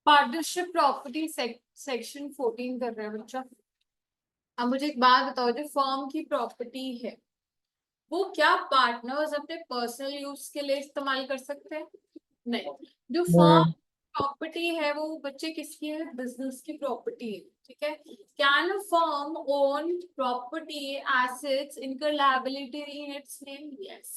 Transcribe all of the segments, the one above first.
Partnership property section 14 कर रहे हैं बच्चा। अब मुझे एक बात बताओ, जो फर्म की प्रॉपर्टी है वो क्या पार्टनर्स अपने पर्सनल यूज के लिए इस्तेमाल कर सकते हैं? नहीं। जो फर्म हाँ। प्रॉपर्टी है वो बच्चे किसकी है? बिजनेस की प्रॉपर्टी है। ठीक है। Can a firm own property assets incur liability in its name? Yes.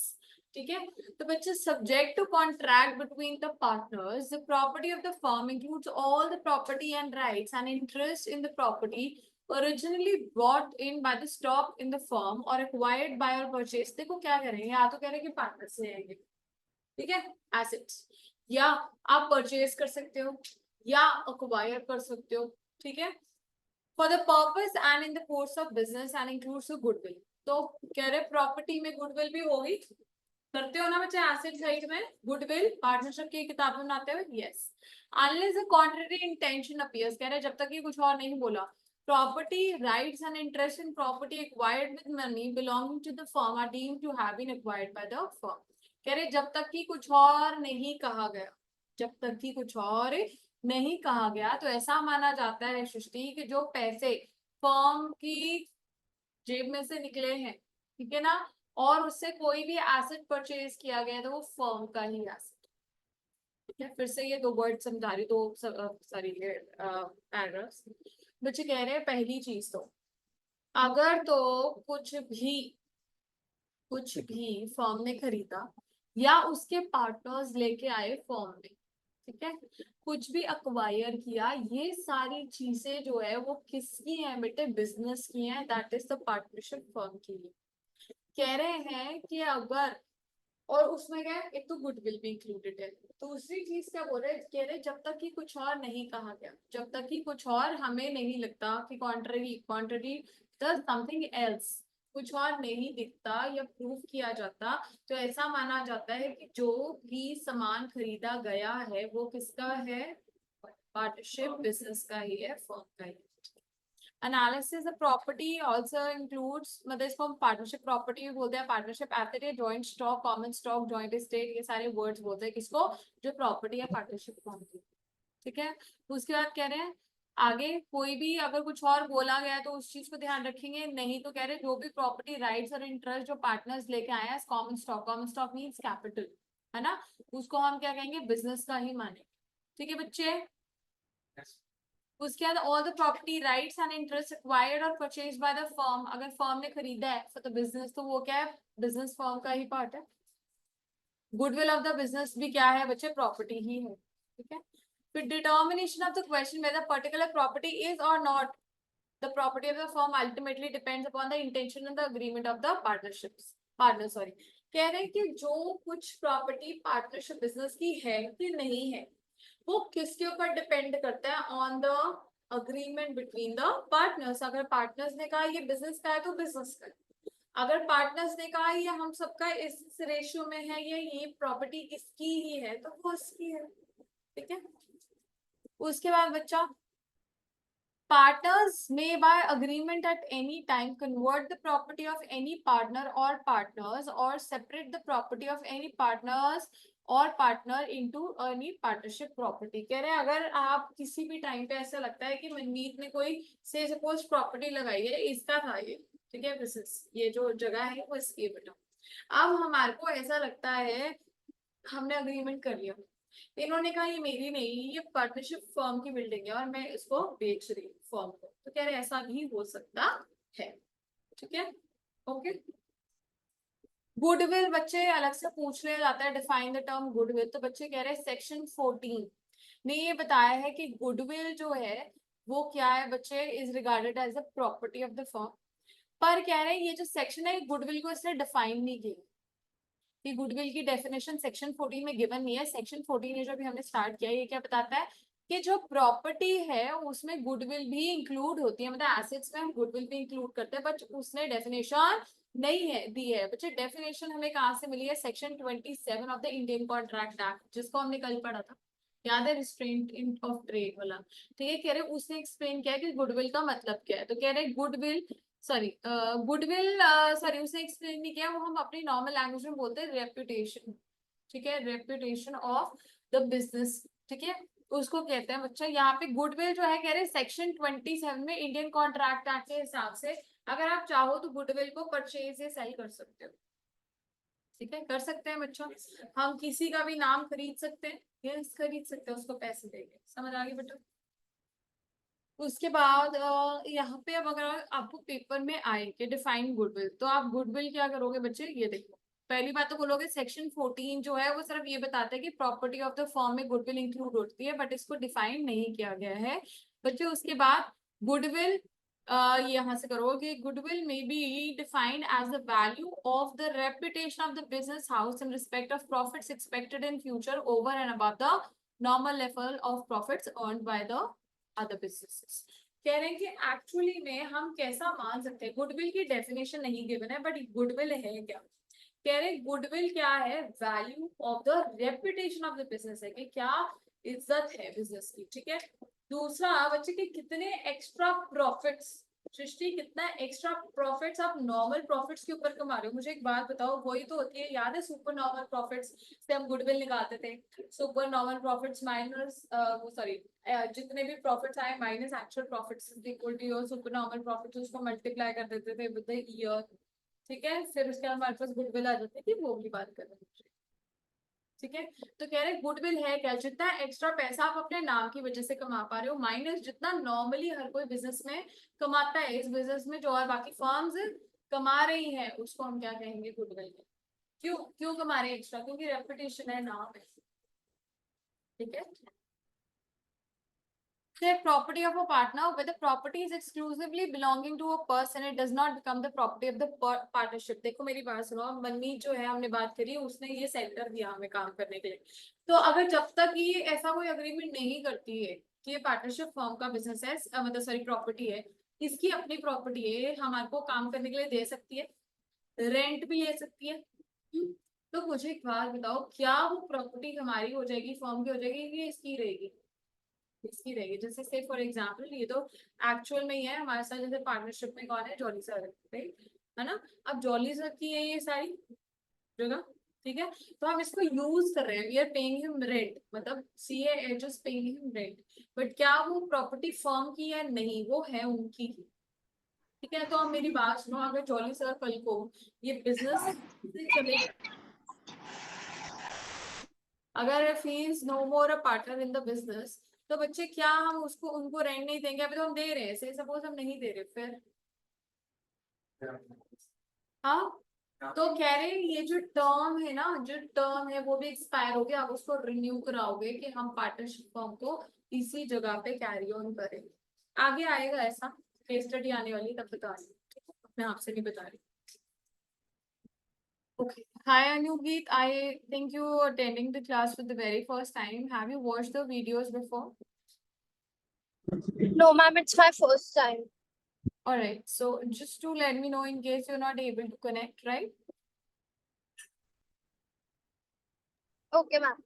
ठीक है। तो बच्चे subject to contract between the partners the property of the firm includes all the property and rights and interest in the property originally brought in by the stock in the firm or acquired by or purchased। देखो क्या करेंगे, या तो कह रहे हैं कि partner से आएंगे, ठीक है, एसेट्स, या आप परचेज कर सकते हो या अक्वायर कर सकते हो। ठीक है। For the purpose and in the course of business and includes goodwill. तो कह रहे प्रॉपर्टी में गुडविल भी होगी। करते हो ना बच्चे एसेट साइड में गुडविल पार्टनरशिप की किताब बनाते हुए? Yes. Unless a contrary intention appears, कह रहे जब तक ये कुछ और नहीं बोला, property rights and interest in property acquired with money belonging to the firm are deemed to have been acquired by the firm। कह रहे जब तक कि कुछ और नहीं कहा गया, जब तक कि कुछ और नहीं कहा गया तो ऐसा माना जाता है सृष्टि कि जो पैसे फर्म की जेब में से निकले हैं, ठीक है ना, और उससे कोई भी एसेट परचेज किया गया तो वो फर्म का ही एसेट। ठीक है। फिर से ये दो वर्ड समझा रही, दो सॉरी ये पैराग्राफ्स। बच्चे कह रहे हैं पहली चीज तो अगर तो कुछ भी फर्म ने खरीदा या उसके पार्टनर्स लेके आए फर्म में, ठीक है, कुछ भी अक्वायर किया, ये सारी चीजें जो है वो किसकी है बेटे? बिजनेस की है। That is the partnership firm की है। कह रहे हैं कि अगर, और उसमें क्या है, एक तो गुडविल भी इंक्लूडेड है। तो दूसरी चीज क्या बोल रहे हैं? कह रहे जब तक कि कुछ और नहीं कहा गया, जब तक कि कुछ और हमें नहीं लगता कि contrary contrary the something else, कुछ और नहीं दिखता या प्रूफ किया जाता, तो ऐसा माना जाता है कि जो भी सामान खरीदा गया है वो किसका है? पार्टनरशिप बिजनेस का ही है, फर्म का ही है। Analysis of property also includes, मतलब इसको हम पार्टनरशिप प्रॉपर्टी भी बोलते हैं, partnership asset, joint stock, common stock, joint estate, ये सारे वर्ड्स बोलते हैं किसको? जो प्रॉपर्टी है पार्टनरशिप फॉर्म की। ठीक है। उसके बाद कह रहे हैं आगे कोई भी अगर कुछ और बोला गया तो उस चीज को ध्यान रखेंगे, नहीं तो कह रहे जो भी प्रॉपर्टी राइट्स और इंटरेस्ट जो पार्टनर्स लेके आए हैं common stock, common stock means capital, है ना, उसको हम क्या कहेंगे? बिजनेस का ही माने। ठीक है बच्चे। उसके बाद all the property rights and interest acquired और परचेज बाय द फर्म, अगर फर्म ने खरीदा है फॉर द बिजनेस तो वो क्या है? बिजनेस फर्म का ही पार्ट है। गुडविल ऑफ द बिजनेस भी क्या है बच्चे? प्रॉपर्टी ही है। ठीक है। फिर determination of the question whether particular property is और not the property of the firm ultimately depends upon the intention and the agreement of the partner sorry. कह रहे हैं कि जो कुछ प्रॉपर्टी पार्टनरशिप बिजनेस की है कि नहीं है वो किसके ऊपर डिपेंड करता है? On the agreement between the partners. अगर पार्टनर्स ने कहा ये बिजनेस का है तो बिजनेस का है, अगर पार्टनर्स ने कहा ये हम सबका इस रेशियो में है, ये प्रॉपर्टी इसकी ही है, तो वो इसकी है। ठीक है। उसके बाद बच्चा partners may by agreement at any time convert the property of any partner or partners or separate the property of any partners और partner into any partnership property. कह रहे हैं अगर आप किसी भी टाइम पे ऐसा लगता है कि मनमीत ने कोई से सपोज प्रॉपर्टी लगाई है, इसका था ये, ठीक है, बिजनेस, ये जो जगह है वो इसकी है बेटा। अब हमारे को ऐसा लगता है, हमने अग्रीमेंट कर लिया, इन्होंने कहा ये मेरी नहीं, ये पार्टनरशिप फर्म की बिल्डिंग है और मैं इसको बेच रही हूँ फर्म को, तो कह रहे ऐसा भी हो सकता है। ठीक है। ओके। गुडविल बच्चे अलग से पूछ लिया जाता है, डिफाइन द टर्म गुडविल। तो बच्चे कह रहे हैं सेक्शन 14 ने ये बताया है कि गुडविल जो है वो क्या है बच्चे? Is regarded as a property of the firm. पर कह रहे हैं ये जो सेक्शन है गुडविल को इसने डिफाइन नहीं किया कि गुडविल की डेफिनेशन सेक्शन 14 में गिवन नहीं है। सेक्शन 14 ये जो अभी हमने स्टार्ट किया ये क्या बताता है कि जो प्रॉपर्टी है उसमें गुडविल भी इंक्लूड होती है, मतलब एसेट्स में हम गुडविल भी इंक्लूड करते हैं, बट उसने डेफिनेशन नहीं है दी है बच्चे। डेफिनेशन हमें कहाँ से मिली है? Section 27 of the Indian contract act, जिसको हमने कल पढ़ा था, याद है? रिस्ट्रेंट ऑफ ट्रेड वाला। ठीक है। कह रहे उसने एक्सप्लेन किया कि गुडविल का मतलब क्या है। तो कह रहे गुडविल सॉरी गुडविल सॉरी उसने एक्सप्लेन नहीं किया, वो हम अपनी नॉर्मल लैंग्वेज में बोलते हैं रेपुटेशन। ठीक है। Reputation of the business. ठीक है। उसको कहते हैं बच्चा। यहाँ पे गुडविल जो है कह रहे सेक्शन 27 में इंडियन कॉन्ट्रैक्ट एक्ट के हिसाब से अगर आप चाहो तो गुडविल को परचेज या सेल कर सकते हो। ठीक है, कर सकते हैं बच्चों। हम किसी का भी नाम खरीद सकते हैं, यस खरीद सकते हैं, उसको पैसे देंगे। समझ आ गई बेटा? उसके बाद यहाँ पे अब अगर आपको पेपर में आए कि डिफाइन गुडविल, तो आप गुडविल क्या करोगे बच्चे? ये देखो, पहली बात तो बोलोगे सेक्शन 14 जो है वो सिर्फ ये बताता है कि प्रॉपर्टी ऑफ द फर्म में गुडविल इंक्लूड होती है, बट इसको डिफाइन नहीं किया गया है बच्चे। उसके बाद गुडविल यहाँ से करोगे, गुडविल में be defined as the value of the reputation of the business house in respect of profits expected in future over and above the normal level of profits earned by the other businesses. कह रहे हैं कि actually में हम कैसा मान सकते हैं, गुडविल की डेफिनेशन नहीं गिवन है, बट गुडविल है क्या? कह रहे गुडविल क्या है? Value of the reputation of the business है, कि क्या इज्जत है बिजनेस की। ठीक है, दूसरा बच्चे के कितने एक्स्ट्रा प्रॉफिट्स, सृष्टि कितना एक्स्ट्रा प्रॉफिट्स आप नॉर्मल प्रॉफिट्स के ऊपर कमा रहे हो। मुझे एक बात बताओ, वही तो होती है, याद है सुपर नॉर्मल प्रॉफिट्स से हम गुडविल निकालते थे। सुपर नॉर्मल प्रॉफिट्स माइनस वो सॉरी जितने भी प्रॉफिट्स आए minus actual profits equal to your super normal profits, उसको मल्टीप्लाई कर देते थे विद द ईयर। ठीक है, फिर उसके बाद हमारे पास गुडविल आ जाती थी, वो की बात कर रहे हैं। ठीक है, तो कह रहे गुडविल है क्या? जितना एक्स्ट्रा पैसा आप अपने नाम की वजह से कमा पा रहे हो माइनस जितना नॉर्मली हर कोई बिजनेस में कमाता है, इस बिजनेस में जो और बाकी फर्म्स कमा रही है उसको हम क्या कहेंगे? गुडविल। क्यों क्यों कमा रहे हैं एक्स्ट्रा? क्योंकि रेपुटेशन है, नाम है। ठीक है, the property of a partner where the property is exclusively belonging to a person, it does not become the property of the partnership। देखो मेरी बात सुनो, मनमीत जो है हमने बात करी, उसने ये सेक्टर दिया हमें काम करने के लिए। तो अगर जब तक ये ऐसा कोई अग्रीमेंट नहीं करती है कि ये पार्टनरशिप फर्म का बिजनेस है, मतलब सॉरी प्रॉपर्टी है, इसकी अपनी प्रॉपर्टी है, हमारे को काम करने के लिए दे सकती है, रेंट भी ले सकती है। तो मुझे एक बात बताओ, क्या वो प्रॉपर्टी हमारी हो जाएगी, फर्म की हो जाएगी, कि इसकी रहेगी? इसकी रहेगी। जैसे से फॉर एग्जांपल ये तो एक्चुअल में ही है हमारे साथ, जैसे पार्टनरशिप में कौन है? जॉली सर, राइट है ना। अब जॉली सर की है ये सारी जगह। ठीक है, तो हम इसको यूज कर रहे हैं, we are paying him rent, मतलब see a just paying him rent, but क्या वो प्रॉपर्टी फर्म की है? नहीं, वो है उनकी ही। ठीक है, तो अब मेरी बात सुनो, अगर जॉली सर कल को ये बिजनेस चले, अगर he is no more a partner in the business, तो बच्चे क्या हम उसको उनको रेंट नहीं देंगे? अभी तो हम दे रहे हैं, से सपोज हम नहीं दे रहे, फिर हाँ, तो कह रहे हैं ये जो टर्म है ना, जो टर्म है वो भी एक्सपायर हो गया, अब उसको रिन्यू कराओगे कि हम पार्टनरशिप फॉर्म को इसी जगह पे कैरी ऑन करें। आगे आएगा ऐसा केस स्टडी आने वाली, तब बता रही हूँ, मैं आपसे नहीं बता रही। Okay. Hi Anugeet, I think you are attending the class for the very first time. Have you watched the videos before? No, ma'am, it's my first time. All right. So just to let me know in case you're not able to connect, right? Okay, ma'am.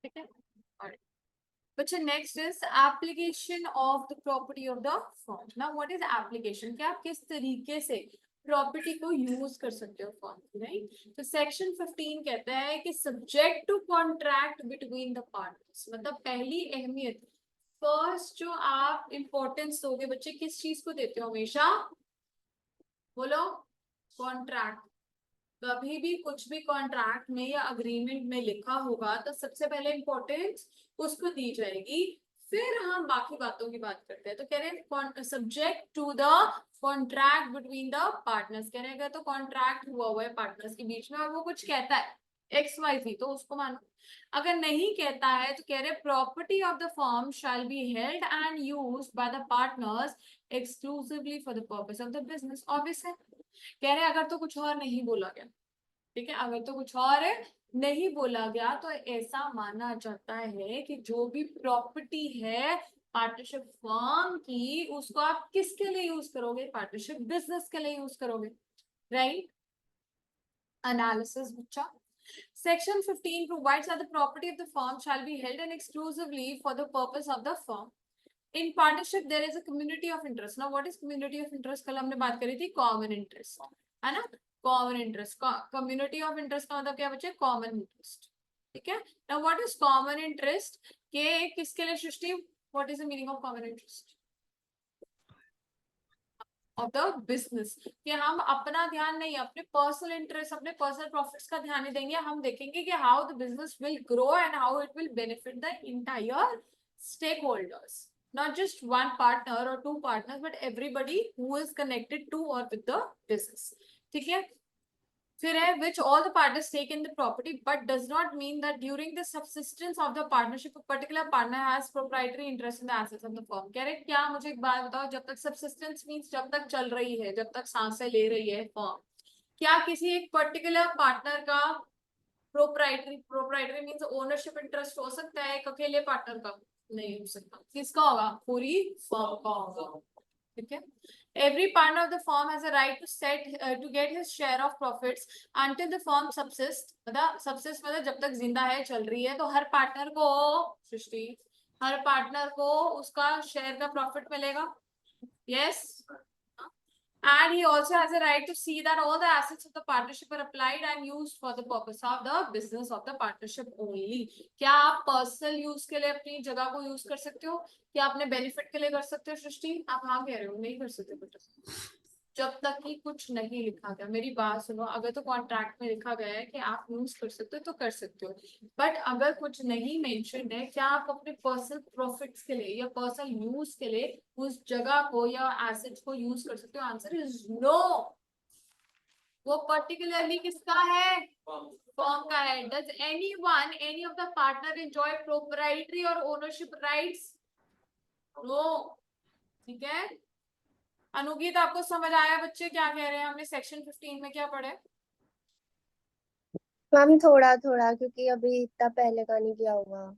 Okay. All right. But so next is application of the property of the firm. Now, what is application? क्या आप किस तरीके से property को use कर सकते हो form की, राइट? तो सेक्शन 15 कहता है कि subject to contract between the partners, मतलब पहली अहमियत, फर्स्ट जो आप इंपॉर्टेंस दोगे बच्चे, किस चीज को देते हो हमेशा? बोलो, कॉन्ट्रैक्ट। कभी भी कुछ भी कॉन्ट्रैक्ट में या अग्रीमेंट में लिखा होगा तो सबसे पहले इंपॉर्टेंस उसको दी जाएगी, फिर हम बाकी बातों की बात करते हैं। तो कह रहे हैं subject to the contract between the partners, कह रहे हैं तो कॉन्ट्रैक्ट हुआ है पार्टनर्स के बीच में और वो कुछ कहता है XYZ, तो उसको मानो। अगर नहीं कहता है तो कह रहे property of the firm shall be held and used by the partners exclusively for the purpose of the business. Obvious है, कह रहे अगर तो कुछ और नहीं बोला गया, ठीक है, अगर तो कुछ और नहीं बोला गया तो ऐसा माना जाता है कि जो भी प्रॉपर्टी है पार्टनरशिप फर्म की, उसको आप किसके लिए यूज करोगे? पार्टनरशिप बिजनेस के लिए यूज करोगे, राइट? एनालिसिस बच्चा, section 15 provides that the property of the firm shall be held and exclusively for the purpose of the firm. In partnership there is a community of interest. Now what is community of interest? कल हमने बात करी थी common interest, है ना? Common interest, community of interest का मतलब क्या बच्चे? Common interest. ठीक है। Now what is common interest, के किसके लिए Srishti, what is the meaning of common interest of the business, कि हम अपना ध्यान नहीं, अपने पर्सनल इंटरेस्ट, अपने पर्सनल प्रॉफिट्स का ध्यान नहीं देंगे, हम देखेंगे कि how the business will grow and how it will benefit the entire stakeholders, not just one partner or two partners but everybody who is connected to or with the business. ठीक है। फिर है which all the partners take in the property but does not mean that during the subsistence of the partnership a particular partner has proprietary interest in the assets of the firm. कह रहे क्या, मुझे एक बात बताओ, जब तक subsistence means जब तक चल रही है, जब तक सांसें ले रही है फर्म, क्या किसी एक पर्टिकुलर पार्टनर का प्रोप्राइटरी मीन्स ओनरशिप इंटरेस्ट हो सकता है एक अकेले पार्टनर का? नहीं हो सकता। किसका होगा? पूरी फर्म का होगा। ठीक है। Every partner of the firm has a right to get his share of profits until the firm subsists. मतलब subsist मतलब जब तक जिंदा है, चल रही है, तो हर पार्टनर को, सृष्टि, हर पार्टनर को उसका शेयर का प्रॉफिट मिलेगा। Yes. And he also has a right to see that all the assets of the partnership are applied and used for the purpose of the business of the partnership only. क्या आप personal use के लिए अपनी जगह को use कर सकते हो? क्या अपने बेनिफिट के लिए कर सकते हो? सृष्टि, आप हाँ कह रहे हो, नहीं कर सकते बेटा, जब तक कि कुछ नहीं लिखा गया। मेरी बात सुनो, अगर तो कॉन्ट्रैक्ट में लिखा गया है कि आप यूज कर सकते हो तो कर सकते हो, बट अगर कुछ नहीं मेंशन्ड है, क्या आप अपने पर्सनल प्रॉफिट्स के लिए या पर्सनल यूज के लिए उस जगह को या एसेट्स को यूज कर सकते हो? Answer is no. वो पर्टिकुलरली किसका है? फर्म का है। Does anyone, any of the partner enjoy proprietary और ओनरशिप राइट्स? नो। ठीक है। अनुगीत, आपको समझ आया बच्चे क्या कह रहे हैं? हमने सेक्शन 15 में क्या पढ़े? मैम थोड़ा थोड़ा, क्योंकि अभी इतना पहले का नहीं किया होगा।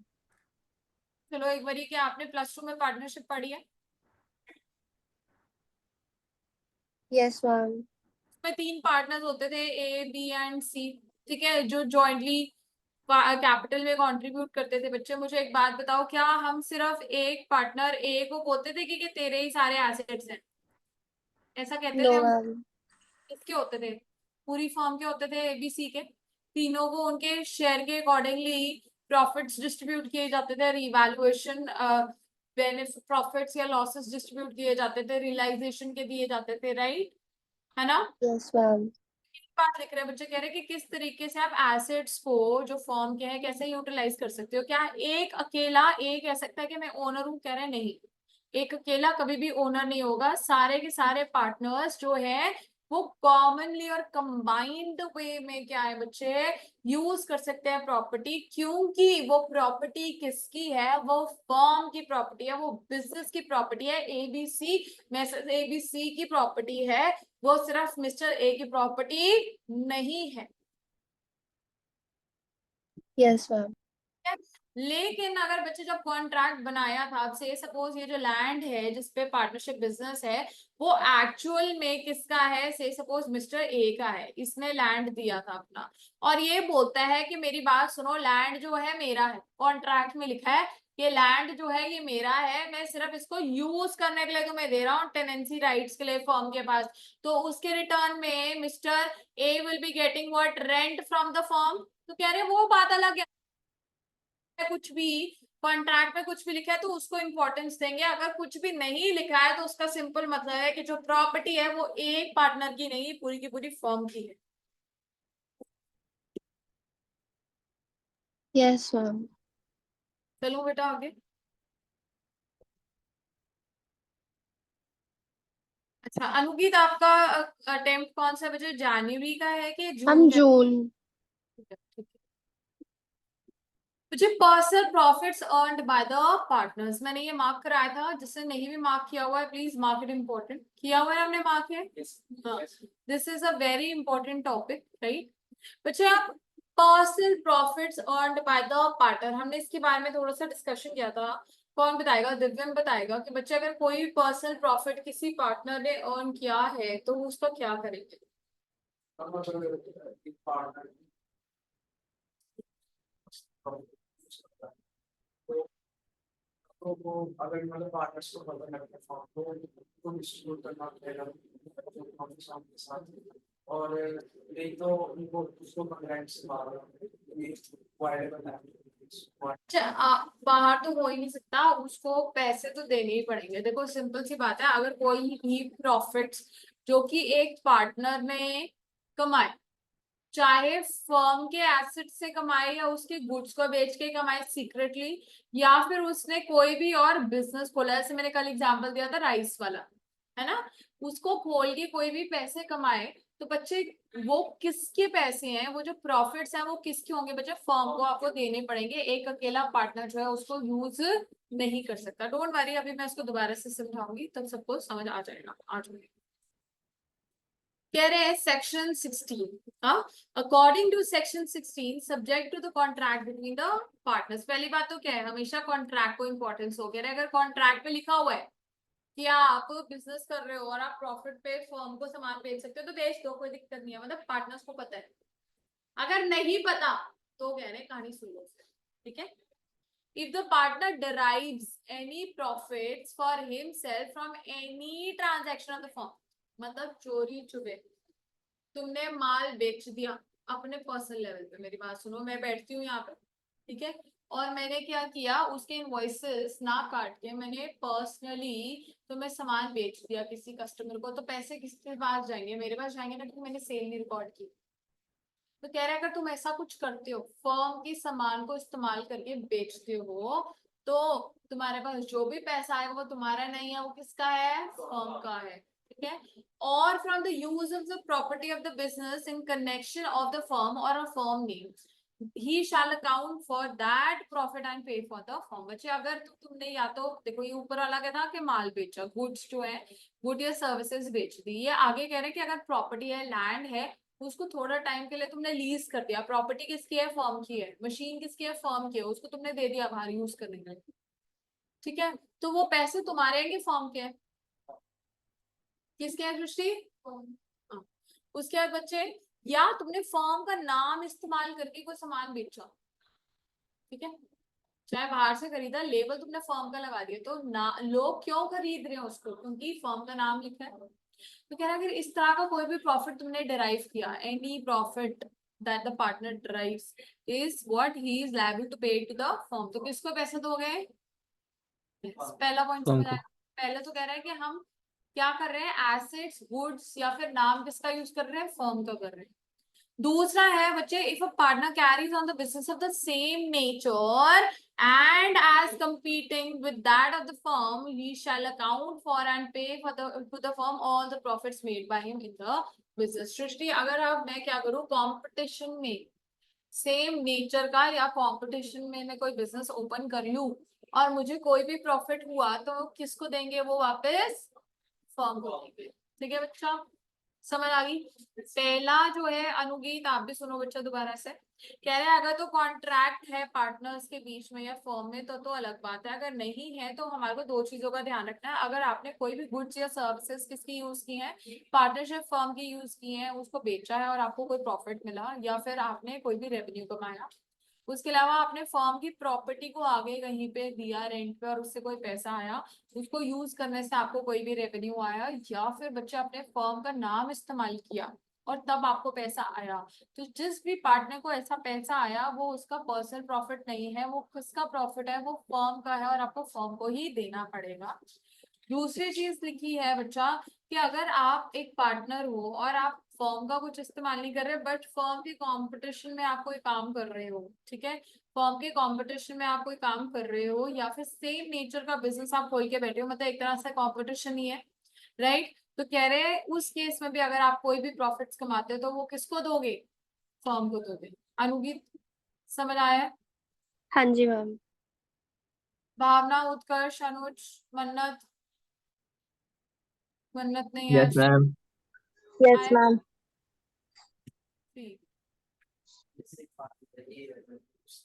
चलो एक बारी, क्या आपने प्लस 2 में पार्टनरशिप पढ़ी है? Yes ma'am. उसमें 3 पार्टनर्स होते थे, ए बी एंड सी। ठीक है, जो जॉइंटली कैपिटल में कंट्रीब्यूट करते थे। बच्चे मुझे एक बात बताओ, क्या हम सिर्फ एक पार्टनर ए को बोलते थे कि तेरे ही सारे एसेट्स हैं, ऐसा कहते नो थे हम? मैम। किसके होते थे? पूरी फर्म के होते थे, एबीसी के। तीनों को उनके शेयर के अकॉर्डिंगली प्रॉफिट्स डिस्ट्रीब्यूट किए जाते थे, रिवैल्यूएशन बेनिफिट प्रॉफिट्स या लॉसेस डिस्ट्रीब्यूट किए जाते थे, रियलाइजेशन के दिए जाते थे, राइट? है ना? Yes ma'am. बात लिख रहे हैं बच्चे, कह रहे हैं कि किस तरीके से आप एसेट्स को जो फर्म के हैं कैसे यूटिलाइज कर सकते हो। क्या एक अकेला ए कह सकता है कि मैं ओनर हूं? कह रहे हैं नहीं, एक अकेला कभी भी ओनर नहीं होगा। सारे के सारे पार्टनर्स जो है वो कॉमनली और कंबाइंड वे में क्या है बच्चे, यूज कर सकते हैं प्रॉपर्टी, क्योंकि वो प्रॉपर्टी किसकी है? वो फर्म की प्रॉपर्टी है, वो बिजनेस की प्रॉपर्टी है। एबीसी मैसेज एबीसी की प्रॉपर्टी है, वो सिर्फ मिस्टर ए की प्रॉपर्टी नहीं है। Yes ma'am. लेकिन अगर बच्चे जब कॉन्ट्रैक्ट बनाया था, से सपोज ये जो लैंड है जिसपे पार्टनरशिप बिजनेस है, वो एक्चुअल में किसका है? से सपोज मिस्टर ए का है, इसने लैंड दिया था अपना, और ये बोलता है कि मेरी बात सुनो, लैंड जो है मेरा है, कॉन्ट्रैक्ट में लिखा है कि लैंड जो है ये मेरा है, मैं सिर्फ इसको यूज करने के लिए तुम्हें दे रहा हूँ, टेनेंसी राइट्स के लिए फर्म के पास। तो उसके रिटर्न में mister A will be getting what? Rent from the firm. तो कह रहे वो बात अलग है, कुछ भी कॉन्ट्रैक्ट में कुछ भी लिखा है तो उसको इंपॉर्टेंस देंगे, अगर कुछ भी नहीं लिखा है तो उसका सिंपल मतलब है कि जो प्रॉपर्टी है वो एक पार्टनर की नहीं, पूरी की पूरी फर्म की है। Yes ma'am. चलो बेटा आगे। अच्छा अनुगीत, आपका अटेम्प्ट कौन सा बचे? जनवरी का है कि हम जून का? जून। ठीक है, ठीक है। मुझे personal profits earned by the partners, मैंने ये मार्क कराया था, जिससे नहीं भी मार्क किया हुआ है प्लीज मार्क इट, इम्पोर्टेंट किया हुआ है हमने, मार्क है। This is a very important topic, right? बच्चे आप personal profits earned by the partner, हमने इसके बारे में थोड़ा सा डिस्कशन किया था। कौन बताएगा? दिव्यम बताएगा कि बच्चे अगर कोई भी पर्सनल प्रॉफिट किसी पार्टनर ने अर्न किया है तो वो उसका क्या करेंगे? तो वो अगर मतलब पार्टनर्स को पता लगता है तो डिस्ट्रीब्यूट करना पड़ेगा के साथ। और नहीं तो उनको उसको कंप्लेंट से मारना बाहर तो हो ही नहीं सकता, उसको पैसे तो देने ही पड़ेंगे। देखो सिंपल सी बात है, अगर कोई भी प्रॉफिट्स जो कि एक पार्टनर ने कमाए, चाहे फर्म के एसेट से कमाए या उसके गुड्स को बेच के कमाए सीक्रेटली, या फिर उसने कोई भी और बिजनेस खोला, जैसे मैंने कल एग्जांपल दिया था राइस वाला, है ना, उसको खोल के कोई भी पैसे कमाए, तो बच्चे वो किसके पैसे हैं, वो जो प्रॉफिट्स हैं वो किसके होंगे बच्चे, फर्म को आपको देने पड़ेंगे। एक अकेला पार्टनर जो है उसको यूज नहीं कर सकता। डोंट वरी, अभी मैं इसको दोबारा से समझाऊंगी तब सबको समझ आ जाएगा। कह रहे हैं section 16, according to section 16 subject to the contract between the partners. पहली बात तो क्या है, हमेशा कॉन्ट्रैक्ट को इंपॉर्टेंस हो गया। अगर कॉन्ट्रैक्ट पे लिखा हुआ है कि आप बिजनेस कर रहे हो और आप प्रॉफिट पे फर्म को सामान बेच सकते हो, तो बेच दो, कोई दिक्कत नहीं है, मतलब पार्टनर्स को पता है। अगर नहीं पता तो कह रहे हैं कहानी सुन लो, ठीक है। If the partner derives any profits for himself from any transaction of the firm, मतलब चोरी चुपे तुमने माल बेच दिया अपने पर्सनल लेवल पे, मेरी बात सुनो, मैं बैठती हूँ यहाँ पे, ठीक है, और मैंने क्या किया, उसके इनवॉइसेस ना काट के मैंने पर्सनली तो मैं सामान बेच दिया किसी कस्टमर को, तो पैसे किसके पास जाएंगे, मेरे पास जाएंगे ना, क्योंकि मैंने सेल नहीं रिकॉर्ड की। तो कह रहा है अगर तुम ऐसा कुछ करते हो, फर्म के सामान को इस्तेमाल करके बेचते हो, तो तुम्हारे पास जो भी पैसा आएगा वो तुम्हारा नहीं है, वो किसका है, फर्म का है, ठीक है। और from the use of the property of the business in connection of the firm or a firm name, he shall account for that profit and pay for the firm. बच्चे अगर तुमने या तो देखो, ये ऊपर वाला क्या था कि माल बेचा, गुड्स जो है, गुड या सर्विसेज बेच दी, ये आगे कह रहे हैं कि अगर प्रॉपर्टी है, लैंड है, उसको थोड़ा टाइम के लिए तुमने लीज कर दिया, प्रॉपर्टी किसकी है, फर्म की है, मशीन किसकी है, फर्म की है, उसको तुमने दे दिया बाहर यूज करने के लिए, ठीक है, तो वो पैसे तुम्हारे हैं कि फर्म के हैं, किसके हैं सृष्टि, हाँ। उसके बाद बच्चे, या तुमने फर्म का नाम इस्तेमाल करके कोई सामान बेचा, ठीक है, चाहे बाहर से खरीदा, लेबल तुमने फर्म का लगा दिया, तो ना लोग क्यों खरीद रहे हैं उसको, क्योंकि फर्म का नाम लिखा है। तो कह रहा है अगर इस तरह का कोई भी प्रॉफिट तुमने डिराइव किया, any profit that the partner derives is what he is liable to pay to the firm, तो किसको पैसे दोगे, पहला पॉइंट समझ आया। पहले तो कह रहा है कि हम क्या कर रहे हैं, एसेट्स, गुड्स या फिर नाम किसका यूज कर रहे हैं, फर्म का कर रहे हैं। दूसरा है बच्चे, if a partner carries on the business of the same nature and as competing with that of the firm, he shall account for and pay for the to the firm all the profits made by him in the business। सृष्टि अगर अब मैं क्या करूँ, competition में same nature का या competition में मैं कोई बिजनेस ओपन कर लूं और मुझे कोई भी प्रॉफिट हुआ, तो किसको देंगे, वो वापस फर्म को देंगे, ठीक है बच्चा, समझ आ गई। पहला जो है अनुगीत, आप भी सुनो बच्चा दोबारा से, कह रहे हैं अगर तो कॉन्ट्रैक्ट है पार्टनर्स के बीच में या फर्म में तो अलग बात है, अगर नहीं है तो हमारे को दो चीजों का ध्यान रखना है। अगर आपने कोई भी गुड्स या सर्विसेज किसकी यूज की है, पार्टनरशिप फर्म की यूज की है, उसको बेचा है और आपको कोई प्रॉफिट मिला, या फिर आपने कोई भी रेवेन्यू कमाया, उसके अलावा आपने फर्म की प्रॉपर्टी को आगे कहीं पे दिया रेंट पे और उससे कोई पैसा आया, उसको यूज करने से आपको कोई भी रेवेन्यू आया, या फिर बच्चे आपने फर्म का नाम इस्तेमाल किया और तब आपको पैसा आया, तो जिस भी पार्टनर को ऐसा पैसा आया वो उसका पर्सनल प्रॉफिट नहीं है, वो किसका प्रॉफिट है, वो फर्म का है और आपको फर्म को ही देना पड़ेगा। दूसरी चीज लिखी है बच्चा कि अगर आप एक पार्टनर हो और आप फर्म का कुछ इस्तेमाल नहीं कर रहे, बट फर्म के कंपटीशन में आप कोई काम कर रहे हो, ठीक है, फर्म के कंपटीशन में आप कोई काम कर रहे हो या फिर सेम नेचर का बिजनेस आप खोल के बैठे हो, मतलब एक तरह से कंपटीशन ही है, राइट। तो कह रहे हैं उस केस में भी अगर आप कोई भी प्रॉफिट्स कमाते हो तो वो किसको दोगे, फर्म को दोगे। अनुगीत समझ आया, हाँ जी मैम। भावना, उत्कर्ष, अनुज, मन्नत, मन्नत नहीं है यस आज, मैम। यस आया, मैम। ठीक। उसकी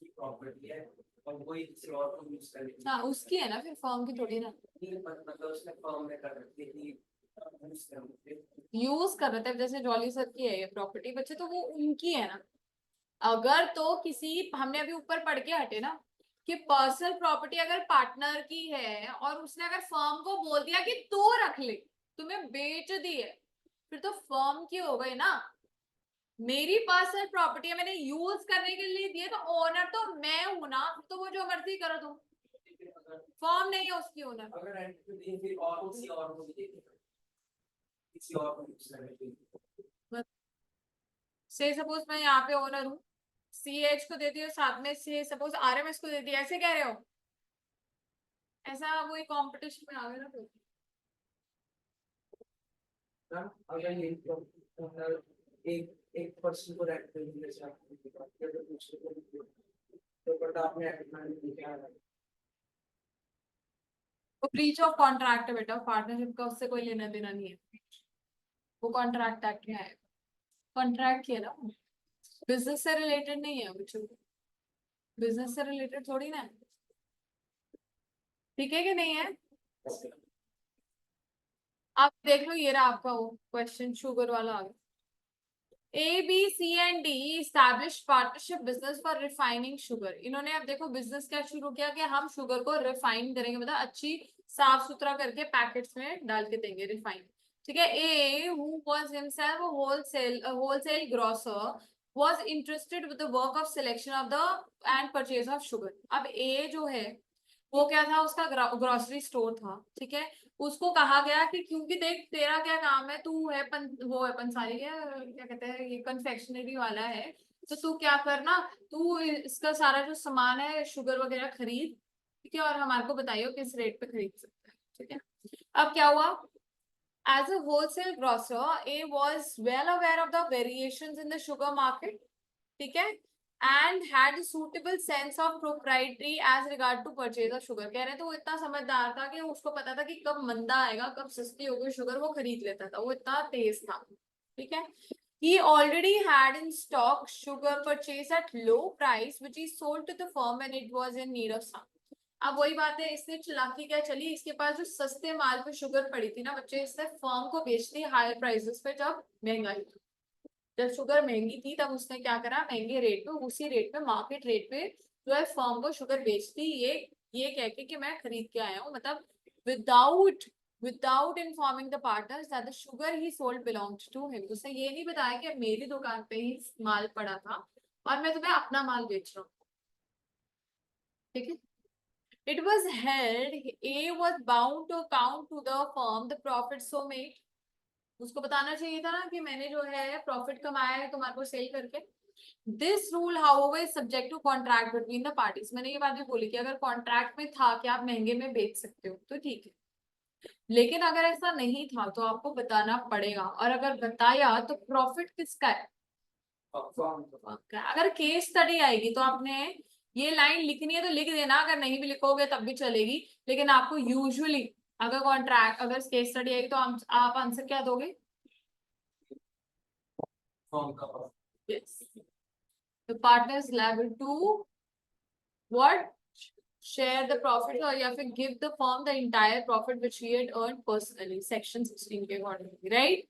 प्रॉपर्टी है और वही किसी और को यूज करेगी, हाँ उसकी है ना, फिर फर्म की थोड़ी ना, मतलब उसने फर्म में कर रखी थी यूज कर, यूज कर रहे थे, जैसे जॉली सर की है ये प्रॉपर्टी बच्चे, तो वो उनकी है ना। अगर तो किसी, हमने अभी ऊपर पढ़ के हटे ना कि पर्सनल प्रॉपर्टी अगर पार्टनर की है और उसने अगर फर्म को बोल दिया कि तू रख ले, तुम्हें बेच दी है, फिर तो फर्म की हो गई ना, मेरी पर्सनल प्रॉपर्टी है, मैंने यूज करने के लिए दी है, तो ओनर तो मैं हूं ना, तो वो जो मर्जी करो तुम, फॉर्म नहीं है उसकी ओनर। अगर रेंट पे दी फिर और किसी और को भी देंगे, किसी और को यूज करने के लिए। से सपोज मैं यहाँ पे ओनर हूँ, CH को देती हूँ, साथ में से सपोज RMS को देती है, ऐसे कह रहे हो? ऐसा वही कंपटीशन में आ गया ना फिर। ना अगर ये मतलब एक एक पर्सन को रेंट पे दिया जाए तो दूसरे को भी दिया, तो बट आपने एग्रीमेंट नहीं किया है। वो ब्रीच ऑफ कॉन्ट्रैक्ट है बेटा, पार्टनरशिप का उससे कोई लेना देना नहीं है, वो कॉन्ट्रैक्ट एक्ट में आएगा। कॉन्ट्रैक्ट किया ना, बिजनेस से रिलेटेड नहीं है कुछ, बिजनेस से रिलेटेड थोड़ी ना है, ठीक है कि नहीं है? आप देख लो, ये रहा आपका वो क्वेश्चन, शुगर वाला आ गया। A, B, C and D established partnership business for refining sugar। इन्होंने अब देखो बिजनेस क्या शुरू किया कि हम शुगर को रिफाइन करेंगे, मतलब अच्छी साफ सुथरा करके पैकेट्स में डाल के देंगे, रिफाइन। ठीक है। A, who was himself a wholesale grocer, was interested with the work of selection of the and purchase of sugar। अब A जो है वो क्या था, उसका ग्रोसरी स्टोर था, ठीक है। उसको कहा गया कि क्योंकि देख तेरा क्या काम है, तू है वो है पंसारी, क्या कहते हैं, ये कन्फेक्शनरी वाला है, तो तू क्या करना, तू इसका सारा जो सामान है शुगर वगैरह खरीद, ठीक है, और हमारे को बताइयो किस रेट पे खरीद सकते हैं, ठीक है। अब क्या हुआ, as a wholesale grocer, A was well aware of the variations in the sugar market, ठीक है, and had a suitable sense of propriety as regard to purchase of sugar। कह रहे तो वो इतना समझदार था कि उसको पता था कि कब मंदा आएगा, कब सस्ती होगी शुगर, वो खरीद लेता था, वो इतना तेज था, ठीक है। He already had in stock sugar purchased at low price, which he sold to the firm when it was in need of some। अब वही बात है, इसने चालाकी क्या चली, इसके पास जो सस्ते माल पे शुगर पड़ी थी ना बच्चे, इसने फर्म को बेच दी हायर प्राइसेस पे, जब महंगाई, जब शुगर महंगी थी तब उसने क्या करा, महंगे रेट पे, उसी रेट पे, मार्केट रेट पे जो है फर्म को शुगर बेच दी, ये कह के कि मैं खरीद के आया हूँ, मतलब without informing the partners that the sugar he sold belongs to him. उसने ये नहीं बताया कि मेरी दुकान पे ही माल पड़ा था और मैं तुम्हें अपना माल बेच रहा हूँ, ठीक है। It was held A was bound to account to the firm the profit so made। उसको बताना चाहिए था ना कि मैंने जो है प्रॉफिट कमाया है तुम्हारे को सेल करके। This rule however is subject to contract between the parties. मैंने ये बात भी बोली कि अगर कॉन्ट्रैक्ट में था कि आप महंगे में बेच सकते हो तो ठीक है, लेकिन अगर ऐसा नहीं था तो आपको बताना पड़ेगा, और अगर बताया तो प्रॉफिट किसका है, अगर केस स्टडी आएगी तो आपने ये लाइन लिखनी है तो लिख देना, अगर नहीं भी लिखोगे तब भी चलेगी, लेकिन आपको यूजुअली अगर कॉन्ट्रैक्ट, अगर केस स्टडी आएगी तो आप आंसर क्या दोगे? Yes. The partner is liable to what? Share the profit, or या फिर give the firm the entire profit which he had earned personally, section 16 के accordingly, right?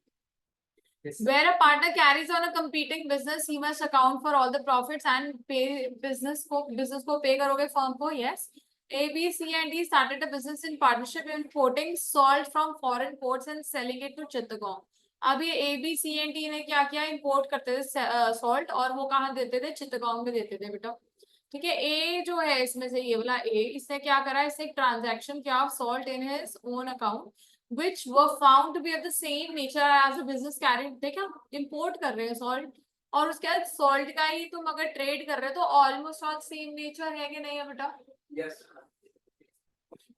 Yes. Where a partner carries on a competing business, he must account for all the profits and pay business को pay करोगे firm को, yes. A, B, C and D started a business in partnership importing salt from foreign ports and selling it to Chittagong। अब ये A, B, C and D ने क्या किया, import करते थे सॉल्ट, और वो कहाँ देते थे, चित्तगोंग में देते थे बेटा, ठीक है। ए जो है इसमें से ये वाला ए, इसने क्या करा, इसने एक ट्रांजैक्शन किया of salt in his own account which were found to be of the same nature as a business carried। देखा, इंपोर्ट कर रहे हैं सॉल्ट, और उसके बाद सॉल्ट का ही तुम अगर ट्रेड कर रहे हो तो ऑलमोस्ट ऑल सेम नेचर है कि नहीं है बेटा? Yes.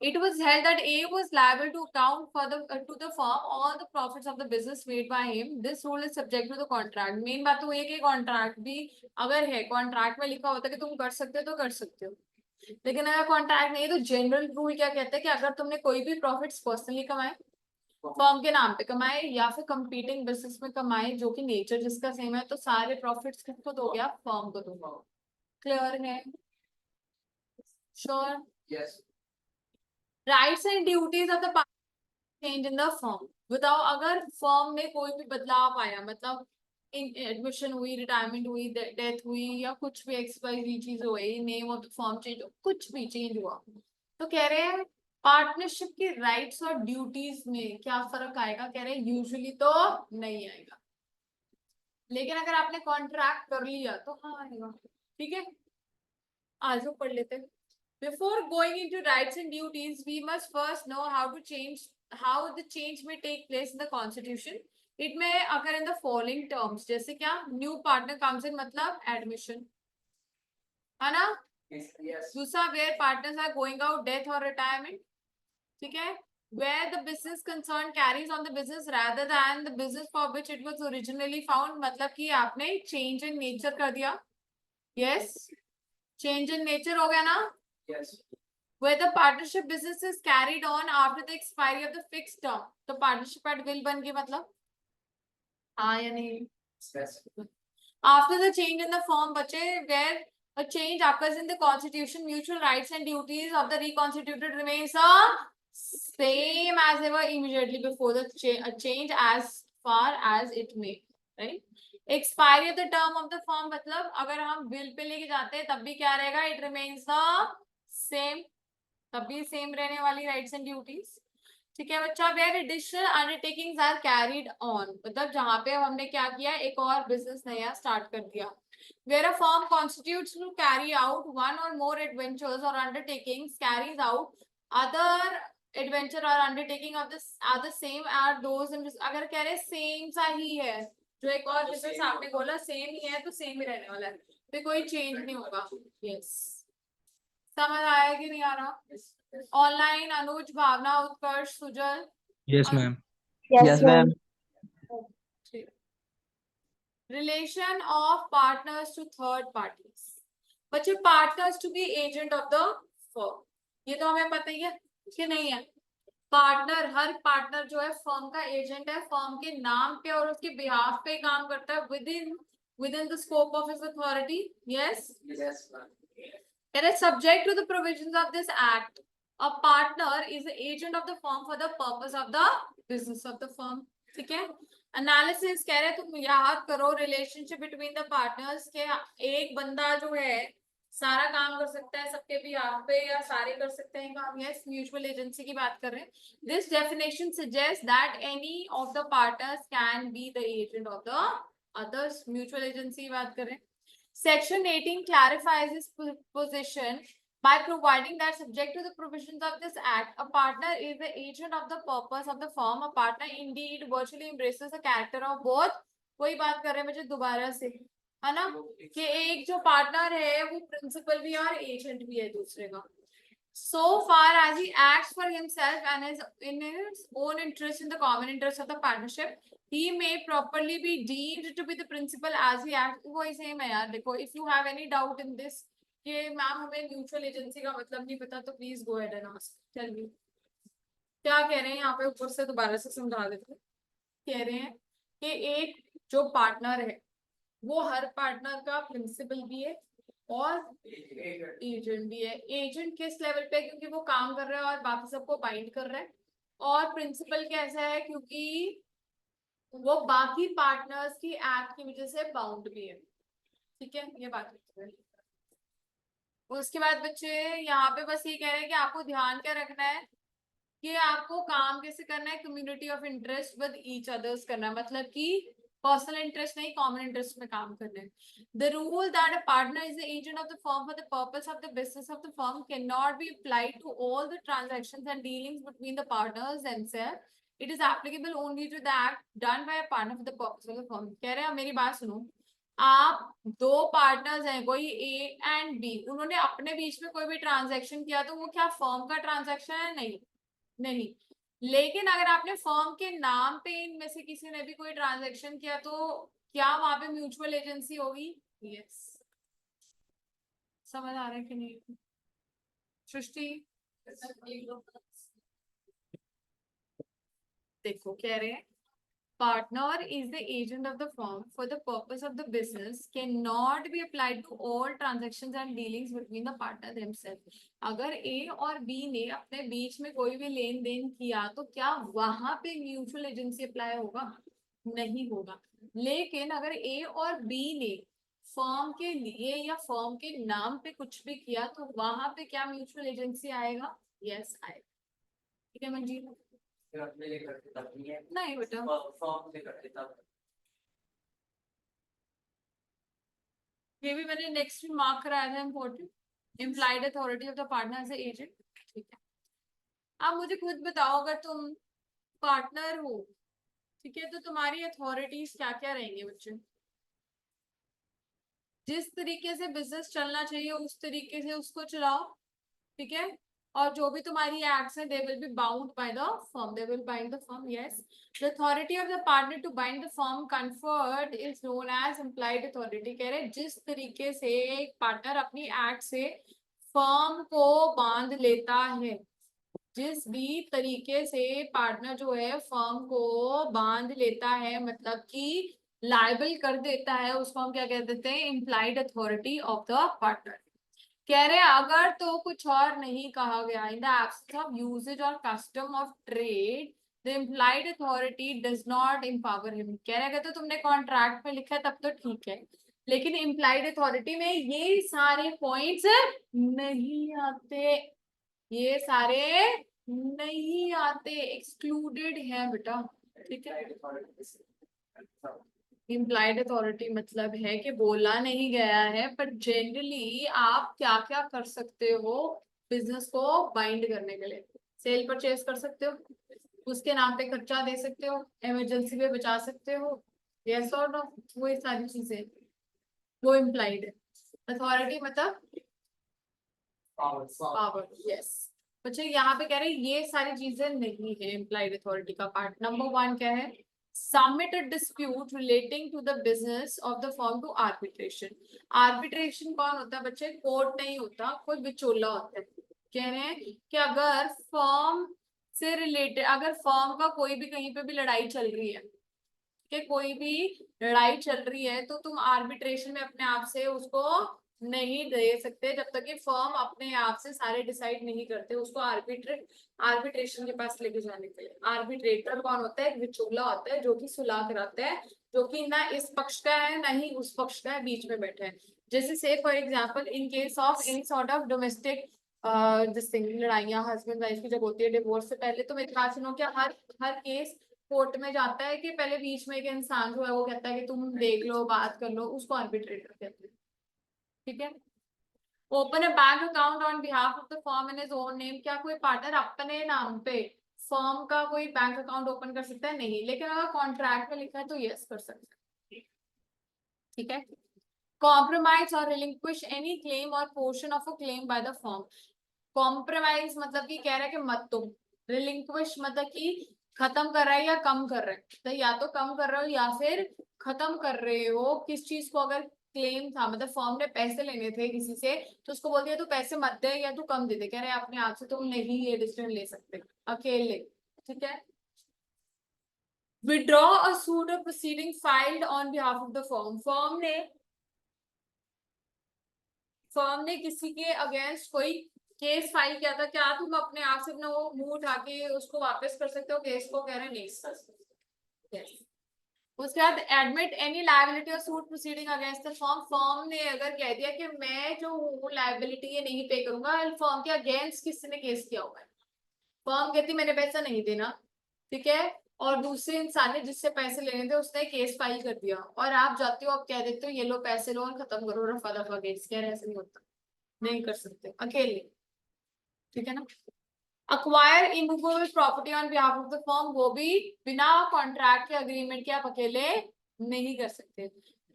It was held that A was liable to account for to the firm all the profits of the business made by him। This rule is subject to the contract। Main बात तो ये कि contract भी अगर है, contract में लिखा होता है कि तुम कर सकते हो तो कर सकते हो, लेकिन अगर कॉन्ट्रैक्ट नहीं है तो जनरल रूल क्या कहता है कि अगर तुमने कोई भी प्रॉफिट्स पर्सनली कमाए, फर्म के नाम पे कमाए, या फिर कंपीटिंग बिजनेस में कमाए जो कि नेचर जिसका सेम है, तो सारे प्रॉफिट्स किसको दोगे आप, फर्म को दोगे। क्लियर है? Sure? Yes. Rights and duties of the change in the firm. बताओ, अगर फर्म में कोई भी बदलाव आया, मतलब एडमिशन हुई, रिटायरमेंट हुई, डेथ हुई, या कुछ भी एक्सपायरी चीज हुई, name of the firm change, कुछ भी चेंज हुआ, तो कह रहे हैं पार्टनरशिप के राइट्स और ड्यूटीज में क्या फर्क आएगा, कह रहे हैं यूजुअली तो नहीं आएगा, लेकिन अगर आपने कॉन्ट्रैक्ट कर लिया तो हाँ आएगा, ठीक है। आज हम पढ़ लेते हैं। Before going into rights and duties, we must first know how the change may take place in the constitution. It may occur in the following terms. जैसे क्या, new partner comes in मतलब admission, है ना। Yes. दूसरा, where partners are going out, death or retirement, ठीक है। Where the business concerned carries on the business rather than the business for which it was originally found, मतलब कि आपने change in nature कर दिया, yes, change in nature हो गया ना। Yes. Where the partnership business is carried on after the expiry of the fixed term, तो partnership at will बन गई, मतलब हाँ या नहीं। Yes. After the change in the firm बचे, where a change occurs in the constitution, mutual rights and duties of the reconstituted remains the same as they were immediately before the change as far as it may, right? Expiry of the term of the firm मतलब अगर हम bill pay लेके जाते हैं तब भी क्या रहेगा, it remains the same, तब भी सेम रहने वाली राइट्स एंड ड्यूटीज, ठीक है बच्चा। Where additional undertakings are carried on, मतलब जहां पे हमने क्या किया, एक और बिजनेस नया स्टार्ट कर दिया। Where a firm constitutes to carry out one or more adventures or undertakings carries out other adventure or undertaking of this are the same are those in, अगर कह रहे सेम सा ही है, जो एक और बिजनेस आपने बोला सेम ही है तो सेम ही रहने वाला है, तो कोई चेंज नहीं होगा। यस, समझ आया कि नहीं आ रहा। Online Anuj, Bhavna, Utkarsh, Sujal, Yes, ma'am. Yes, ma'am. Relation of partners to third parties, बच्चे partners to be agent of the firm, ये तो हमें पता ही है कि नहीं है। पार्टनर, हर पार्टनर जो है फर्म का एजेंट है, फर्म के नाम पे और उसके बिहाफ पे काम करता है with in the scope of his authority. Yes, Yes. It is subject to the provisions of this act. A partner is the agent of the firm for the purpose of the business of the firm. ठीक है। Analysis कह रहे हैं तुम याद करो relationship between the partners के, एक बंदा जो है सारा काम कर सकता है सबके बिहाफ पे या सारे कर सकते हैं काम, यस, म्यूचुअल एजेंसी की बात कर रहे हैं। This definition suggest that any of the partners can be the agent of the others, mutual agency की बात करें। Section 18 clarifies this position by providing that subject to the provisions of this act, a partner is the agent of the purpose of the firm. A partner indeed virtually embraces the character of both. वही बात कर रहे हैं मुझे दोबारा से, है ना, कि एक जो पार्टनर है वो प्रिंसिपल भी है और एजेंट भी है दूसरे का। So far as he acts for himself and is in his own interest in the common interest of the partnership, he may properly be deemed to be the principal as he acts। वही same है यार, देखो if you have any doubt in this कि ma'am हमें mutual agency का मतलब नहीं पता तो please go ahead and ask, tell me क्या कह रहे हैं यहाँ पे, ऊपर से दोबारा से समझा देते हैं। कह रहे हैं कि एक जो पार्टनर है वो हर पार्टनर का प्रिंसिपल भी है और एजेंट भी है। एजेंट किस लेवल पे, क्योंकि वो काम कर रहा है और बाकी सबको बाइंड कर रहा है, और प्रिंसिपल कैसा है क्योंकि वो बाकी पार्टनर्स की एक्ट की वजह से बाउंड भी है, ठीक है, ये बात है। उसके बाद बच्चे यहाँ पे बस ये कह रहे हैं कि आपको ध्यान क्या रखना है कि आपको काम कैसे करना है, community of interest with each others करना है, मतलब कि पर्सनल इंटरेस्ट नहीं कॉमन इंटरेस्ट में काम करना है। The rule that a partner is the agent of the firm for the purpose of the business of the firm can not be applied to all the transactions and dealings between the partners themselves. It is applicable only to the act done by a partner for the purpose of the firm. कह रहे हैं मेरी बात सुनो, आप दो partners हैं कोई ए एंड बी, उन्होंने अपने बीच में कोई भी ट्रांजैक्शन किया तो वो क्या फर्म का ट्रांजैक्शन है? नहीं, नहीं। लेकिन अगर आपने फर्म के नाम पे इनमें से किसी ने भी कोई ट्रांजैक्शन किया तो क्या वहां पे म्यूचुअल एजेंसी होगी? यस, समझ आ रहा है कि नहीं सृष्टि? देखो कह रहे हैं partner is the agent of the firm for the purpose of the business cannot be applied to all transactions and dealings between the partner themselves। अगर A और B ने अपने बीच में कोई भी लेन देन किया तो क्या वहां पे म्यूचुअल एजेंसी अप्लाई होगा? नहीं होगा। लेकिन अगर A और B ने फर्म के लिए या फर्म के नाम पे कुछ भी किया तो वहां पे क्या म्यूचुअल एजेंसी आएगा? यस आएगा, ठीक है मंजीत? फिर अपने लिए करते तब नहीं है, नहीं बेटा, फॉर्म से करते तब। ये भी मैंने नेक्स्ट में मार्क कराया था important, implied authority of the partner as agent. ठीक है, अब मुझे खुद बताओ, अगर तुम पार्टनर हो, ठीक है, तो तुम्हारी अथॉरिटीज क्या क्या रहेंगे बच्चे? जिस तरीके से बिजनेस चलना चाहिए उस तरीके से उसको चलाओ, ठीक है। और जो भी तुम्हारी एक्ट्स हैं, they will be bound by the firm, they will bind the firm, yes. The authority of the partner to bind the firm conferred is known as implied authority. कह रहे जिस तरीके से एक पार्टनर अपनी एक्ट से firm को बांध लेता है, जिस भी तरीके से पार्टनर जो है फर्म को बांध लेता है, मतलब कि लाइबल कर देता है, उसको हम क्या कह देते हैं? Implied authority of the partner. कह रहे हैं अगर तो कुछ और नहीं कहा गया, in the absence of usage or custom of trade the implied authority does not empower him. कह रहे अगर तो तुमने कॉन्ट्रैक्ट में लिखा है तब तो ठीक है, लेकिन इम्प्लाइड अथॉरिटी में ये सारे पॉइंट्स नहीं आते, ये सारे नहीं आते, एक्सक्लूडेड है बेटा। ठीक है, इम्प्लाइड अथॉरिटी मतलब है कि बोला नहीं गया है, पर जनरली आप क्या क्या कर सकते हो बिजनेस को बाइंड करने के लिए? सेल परचेज कर सकते हो, उसके नाम पे खर्चा दे सकते हो, इमरजेंसी में बचा सकते हो, यस और नो, वो ये सारी चीजें, वो इम्प्लाइड है। अथॉरिटी मतलब पावर, यस। बच्चे यहाँ पे कह रहे हैं ये सारी चीजें नहीं है इम्प्लाइड अथॉरिटी का पार्ट। नंबर 1 क्या है? Submit a dispute relating to the business of the firm to arbitration. Arbitration कौन होता है बच्चे? कोर्ट नहीं होता, कोई विचोला होता है। कह रहे हैं कि अगर फर्म से रिलेटेड, अगर फर्म का कोई भी कहीं पे भी लड़ाई चल रही है, कि कोई भी लड़ाई चल रही है, तो तुम आर्बिट्रेशन में अपने आप से उसको नहीं दे सकते जब तक कि फर्म अपने आप से सारे डिसाइड नहीं करते उसको आर्बिट्रेशन के पास लेके जाने के लिए। आर्बिट्रेटर कौन होता है? एक विचोला होता है जो कि सुलह कराता है, जो कि ना इस पक्ष का है ना ही उस पक्ष का है, बीच में बैठा है। जैसे से for example in case of any sort of domestic लड़ाइयाँ हस्बैंड वाइफ की जब होती है डिवोर्स से पहले, तो मेरे ख्याल से नो क्या हर हर केस कोर्ट में जाता है कि पहले बीच में एक इंसान जो है वो कहता है कि तुम देख लो, बात कर लो, उसको आर्बिट्रेटर कहते हैं। ठीक है, open a bank account on behalf of the firm in his own name. क्या कोई पार्टनर अपने नाम पे फर्म का कोई बैंक अकाउंट ओपन कर सकता है? नहीं, लेकिन अगर कॉन्ट्रैक्ट में लिखा है तो यस कर सकता है। ठीक है, कॉम्प्रोमाइज और रिलिंक्विश एनी क्लेम और portion of a claim bye the firm. Compromise मतलब कि कह रहा है कि मत तुम, रिलिंक्विश मतलब कि खत्म कर रहा है या कम कर रहे हैं, तो या तो कम कर रहे हो या फिर खत्म कर रहे हो किस चीज को। अगर क्लेम था, मतलब फर्म ने पैसे लेने थे किसी से, तो उसको बोल दिया तू पैसे मत दे या तू कम दे दे। कह रहे हैं अपने आप से तुम नहीं ये डिसीजन ले सकते अकेले। ठीक है, withdraw a suit of proceeding filed on behalf of the firm. Firm ने किसी के अगेंस्ट कोई केस फाइल किया था, क्या तुम अपने आप से अपना वो मुंह उठा के उसको वापस कर सकते हो केस को? कह रहे हैं नहीं कर सकते। Yes. उसके बाद एडमिट एनी लायबिलिटी और suit proceeding against the firm. Firm ने अगर कह दिया कि मैं जो हूँ लायबिलिटी ये नहीं पे करूंगा, फर्म के अगेंस्ट किसी ने केस किया हुआ है, फर्म कहती मैंने पैसा नहीं देना, ठीक है, और दूसरे इंसान ने जिससे पैसे लेने थे उसने केस फाइल कर दिया, और आप जाते हो आप कह देते हो ये लो पैसे लो और खत्म करो, रफा दफा केस। कह रहे ऐसे नहीं होता, नहीं कर सकते अकेले। ठीक है ना, acquire immovable property on behalf of the firm, वो भी बिना कॉन्ट्रैक्ट के अग्रीमेंट के आप अकेले नहीं कर सकते।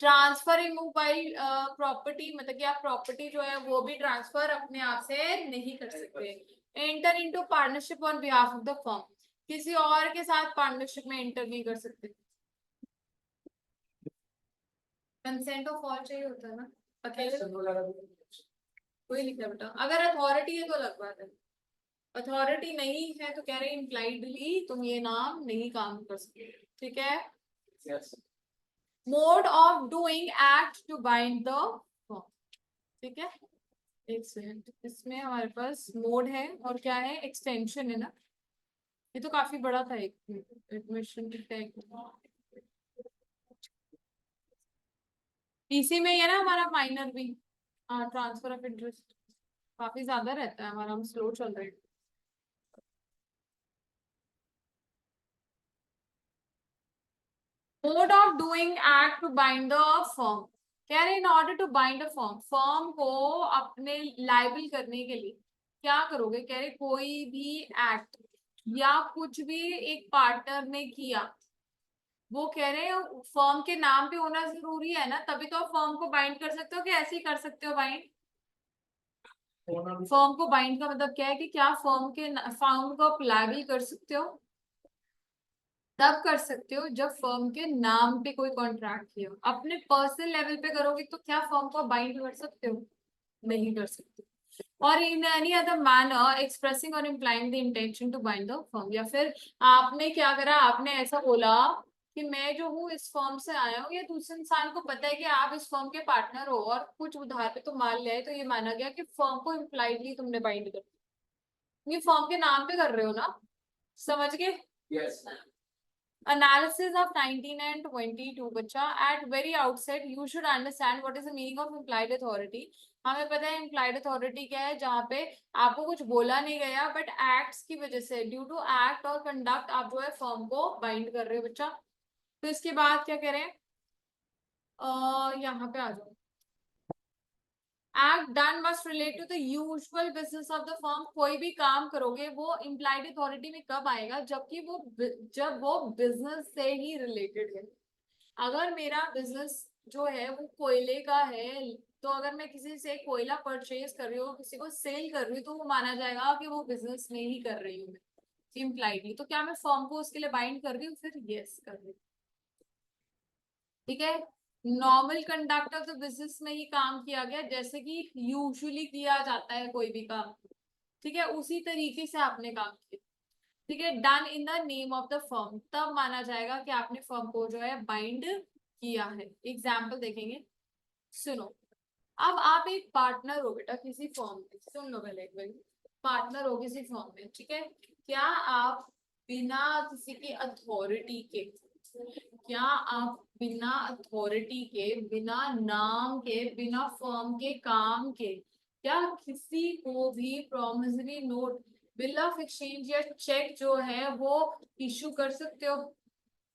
ट्रांसफर इमूवेबल प्रॉपर्टी मतलब कि आप प्रॉपर्टी जो है वो भी ट्रांसफर अपने आप से नहीं कर सकते। Enter into partnership on behalf of the firm, किसी और के साथ पार्टनरशिप में एंटर नहीं कर सकते। कंसेंट ऑफ ऑल चाहिए होता है ना, अकेले कोई लिखा बेटा। अगर अथॉरिटी है तो अलग बात है, अथॉरिटी नहीं है तो कह रहे हैं इम्प्लाइडली तुम ये नाम नहीं काम कर सकते। ठीक है, mode of doing act to bind the firm. ठीक है, एक सेकंड, इसमें हमारे पास मोड है और क्या है, एक्सटेंशन है ना, ये तो काफी बड़ा था एक एडमिशन पीसी में है ना हमारा माइनर भी। हाँ, ट्रांसफर ऑफ इंटरेस्ट काफी ज्यादा रहता है हमारा, हम स्लो चल रहे हैं। Mode of doing act to bind the firm, कह रहे in order to bind a firm, firm को अपने लाइबल करने के लिए क्या करोगे, कह रहे कोई भी एक्ट या कुछ भी एक पार्टनर ने किया, वो कह रहे हैं फर्म के नाम पे होना जरूरी है ना, तभी तो आप फर्म को बाइंड कर सकते हो, कि ऐसे ही कर सकते हो बाइंड। फर्म को बाइंड का मतलब क्या है कि क्या फर्म को आप लाइबल कर सकते हो, तब कर सकते हो जब फर्म के नाम पे कोई कॉन्ट्रैक्ट किया हो। अपने पर्सनल लेवल पे करोगे तो क्या फर्म को बाइंड कर सकते हो, नहीं कर सकते। और in any other manner expressing or implying the intention to bind the firm, या फिर आपने क्या करा, आपने ऐसा बोला कि मैं जो हूँ इस फर्म से आया हूँ, या दूसरे इंसान को पता है कि आप इस फर्म के पार्टनर हो और कुछ उधार पे तो माल लिया है, तो ये माना गया कि फर्म को इम्प्लाइडली तुमने बाइंड कर, ये फर्म के नाम पे कर रहे हो ना, समझ गए। Yes. Analysis of 19 and 22 बच्चा, at very outset you should understand what is the meaning of implied authority। हमें पता है implied authority क्या है, जहाँ पे आपको कुछ बोला नहीं गया बट एक्ट्स की वजह से, ड्यू टू एक्ट और कंडक्ट आप जो है फर्म को बाइंड कर रहे हो बच्चा। तो इसके बाद क्या कह रहे हैं, यहाँ पे आ जाओ, act done must relate to the usual business of the firm. कोई भी काम करोगे वो इम्प्लाइड अथॉरिटी में कब आएगा, जबकि जब वो बिजनेस से ही रिलेटेड है। अगर मेरा बिजनेस जो है वो कोयले का है, तो अगर मैं किसी से कोयला परचेज कर रही हूँ, किसी को सेल कर रही हूँ, तो वो माना जाएगा कि वो बिजनेस में ही कर रही हूँ मैं इम्प्लाइडली। तो क्या मैं फर्म को उसके लिए बाइंड कर रही हूँ, फिर यस कर रही हूँ। ठीक है, normal conduct of the business में ही काम किया गया जैसे कि यूजुअली किया जाता है कोई भी काम, ठीक है, उसी तरीके से आपने काम किया। ठीक है, done in the name of the firm, तब माना जाएगा कि आपने फर्म को जो है बाइंड किया है। एग्जाम्पल देखेंगे, सुनो। अब आप एक पार्टनर हो बेटा किसी फर्म में, सुन लो पहले एक बार, पार्टनर हो किसी फर्म में, ठीक है, क्या आप बिना किसी की अथॉरिटी के, क्या आप बिना अथॉरिटी के, बिना नाम के, बिना फर्म के काम के, क्या किसी को भी promissory note, bill of exchange या चेक जो है वो इशू कर सकते हो।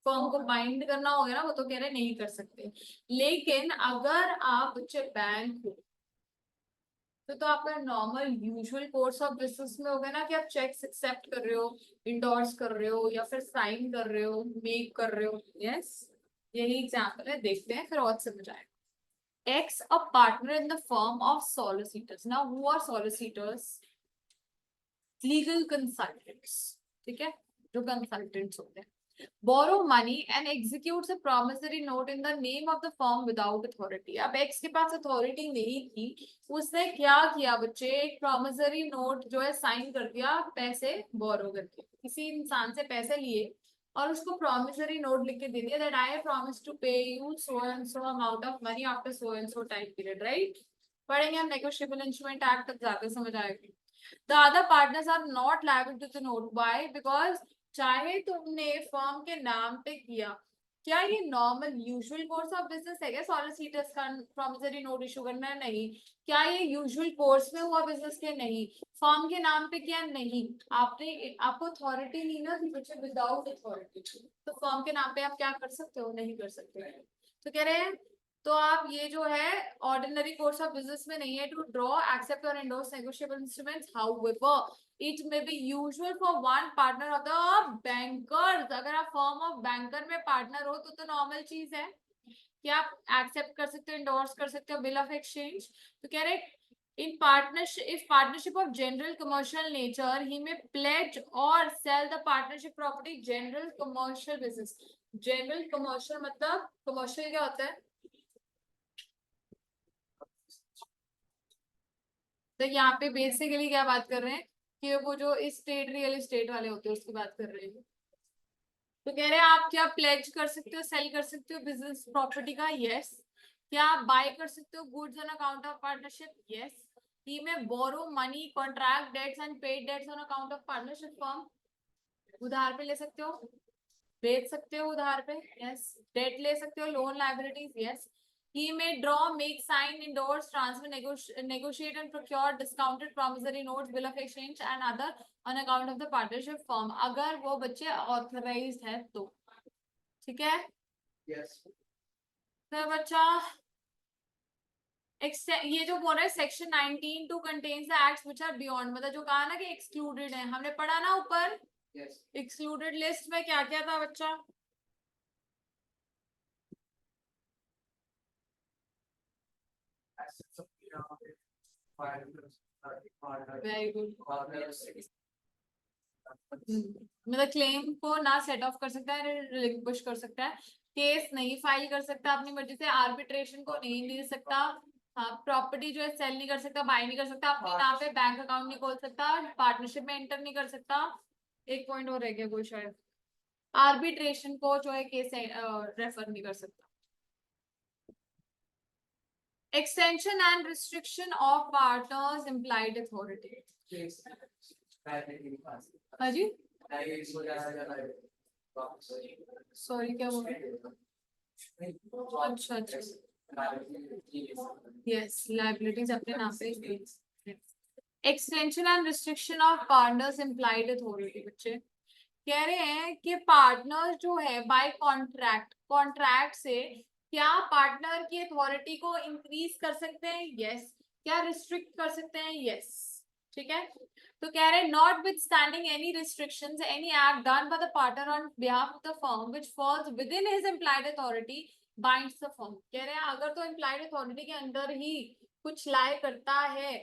फर्म को बाइंड करना होगा ना, वो तो कह रहे नहीं कर सकते। लेकिन अगर आप बच्चे बैंक हो तो आपका normal usual course of business में होगा ना कि आप चेक्स एक्सेप्ट कर रहे हो, इंडोर्स कर रहे हो, या फिर साइन कर रहे हो, मेक कर रहे हो। यस, यही एग्जांपल है, देखते हैं फिर और समझ आएगा। X a partner in the firm of solicitors. Now who are solicitors, legal consultants, ठीक है, जो कंसल्टेंट्स होते हैं। borrow money and executes a promissory note in the name of the firm without authority। अब एक्स के पास authority नहीं थी, उसने क्या किया बच्चे, एक promissory note जो है साइन कर दिया, पैसे बोरो करके किसी इंसान से पैसे लिए और उसको promissory note लिख के दे दिया that I promise to pay you so and so amount of money after so and so time period, right? पढ़ेंगे हम negotiable instrument act तक जाकर समझ आएगी। The other partners are not liable to the note। Why? Because चाहे तुमने firm के नाम पे किया, क्या ये normal usual course of business है क्या सॉलिसिटर्स का प्रॉमिसरी नोट इशू करना है? नहीं। क्या ये यूजुअल कोर्स में हुआ बिजनेस के? नहीं। फर्म के नाम पे किया? नहीं। आपको अथॉरिटी नहीं ना, बच्चे विदाउट अथॉरिटी तो फर्म के नाम पे आप क्या कर सकते हो? नहीं कर सकते। तो कह रहे हैं तो आप ये जो है ऑर्डिनरी कोर्स ऑफ बिजनेस में नहीं है टू ड्रॉ एक्सेप्ट और endorse negotiable instruments. However it may be usual for one partner of the bankers. अगर आप फर्म ऑफ बैंकर में पार्टनर हो तो नॉर्मल चीज है कि आप एक्सेप्ट कर सकते हो, एंडोर्स कर सकते हो बिल ऑफ एक्सचेंज। तो कह रहे in partnership, if partnership of general commercial nature, he may pledge or sell the partnership property। general commercial business, general commercial मतलब commercial क्या होता है? तो यहाँ पे बेसिकली क्या बात कर रहे हैं कि वो जो स्टेट रियल एस्टेट वाले होते हैं उसकी बात कर रहे हैं। तो कह रहे हैं आप क्या प्लेज कर सकते हो, सेल कर सकते हो बिजनेस प्रॉपर्टी का? यस। क्या आप बाय कर सकते हो goods on account of partnership? Yes. He may borrow money, contract debts and paid debts on account of partnership firm. उधार पे ले सकते हो, बेच सकते हो उधार पे। यस। डेट ले सकते हो, loan liabilities. Yes. He may draw, make, sign, endorse, transfer, negotiate and procure discounted promissory notes, bill of exchange and other on account of the partnership firm। अगर वो बच्चे authorized है तो, ठीक है। Yes. तो बच्चा ये जो बोल रहा है section 19 two contains the acts which are beyond, मतलब जो कहा ना कि एक्सक्लूडेड है, हमने पढ़ा ना ऊपर Yes. एक्सक्लूडेड लिस्ट में क्या क्या था बच्चा? Assets of the fire, very good. fire, मतलब क्लेम को ना सेट ऑफ कर सकता है, रिलिंक्विश कर सकता है, केस नहीं फाइल कर सकता अपनी मर्जी से, आर्बिट्रेशन को नहीं दे सकता, हाँ प्रॉपर्टी जो है सेल नहीं कर सकता, बाय नहीं कर सकता, अपने नाम पे बैंक अकाउंट नहीं खोल सकता, पार्टनरशिप में एंटर नहीं कर सकता। एक पॉइंट और रह गया कोई शायद, आर्बिट्रेशन को जो है केस रेफर नहीं कर सकता। Extension and restriction of partners implied authority. हाँ जी सॉरी क्या बोल रहे? अच्छा अच्छा यस लाइबिलिटीज अपने नाम पे। Extension and restriction of partners implied authority. बच्चे कह रहे हैं कि पार्टनर जो है बाय कॉन्ट्रैक्ट से क्या पार्टनर की अथॉरिटी को इंक्रीज कर सकते हैं? यस। क्या रिस्ट्रिक्ट कर सकते हैं? यस। ठीक है, तो कह रहे हैं notwithstanding any restrictions any act done by the partner on behalf of the firm which falls within his employed authority binds the firm. कह रहे हैं अगर तो एम्प्लॉयड अथॉरिटी के अंदर ही कुछ लाए करता है,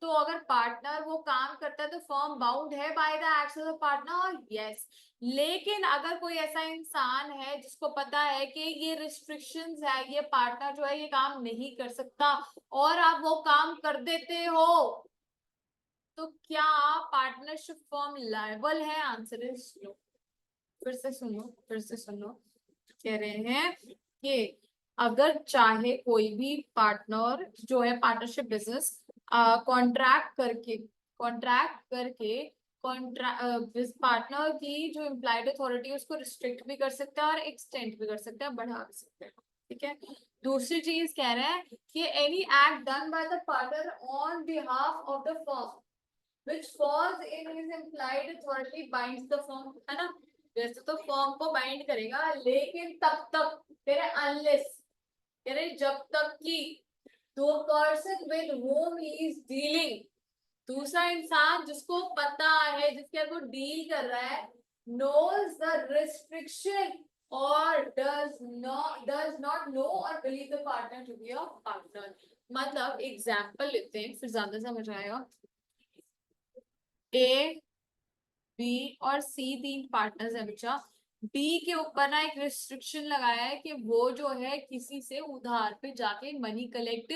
तो अगर पार्टनर वो काम करता है तो फर्म बाउंड है by the acts of the partner. Yes, लेकिन अगर कोई ऐसा इंसान है जिसको पता है कि ये रिस्ट्रिक्शंस है, ये पार्टनर जो है ये काम नहीं कर सकता, और आप वो काम कर देते हो, तो क्या पार्टनरशिप फर्म लायबल है? Answer is no. फिर से सुनो। कह रहे हैं कि अगर चाहे कोई भी पार्टनर जो है पार्टनरशिप बिजनेस कॉन्ट्रैक्ट करके पार्टनर की जो एम्प्लॉयड अथॉरिटी है उसको रिस्ट्रिक्ट भी कर सकता है और एक्सटेंड भी कर सकता है, बढ़ा भी सकता है। ठीक है, दूसरी चीज कह रहे हैं कि any act done by the partner on behalf of the firm which falls in his implied authority binds the firm, है ना? वैसे तो फर्म को बाइंड करेगा, लेकिन तब तक तेरे अनलेस, तेरे जब तक कि दो person with whom he is dealing, दूसरा इंसान जिसको पता है, जिसके वो डील कर रहा है, knows the restriction or does not know or believe the partner to be a partner। मतलब एग्जाम्पल लेते हैं फिर ज्यादा समझ आएगा। ए बी और सी तीन पार्टनर्स है बच्चा। बी के ऊपर ना एक रिस्ट्रिक्शन लगाया है कि वो जो है किसी से उधार पे जाके मनी कलेक्ट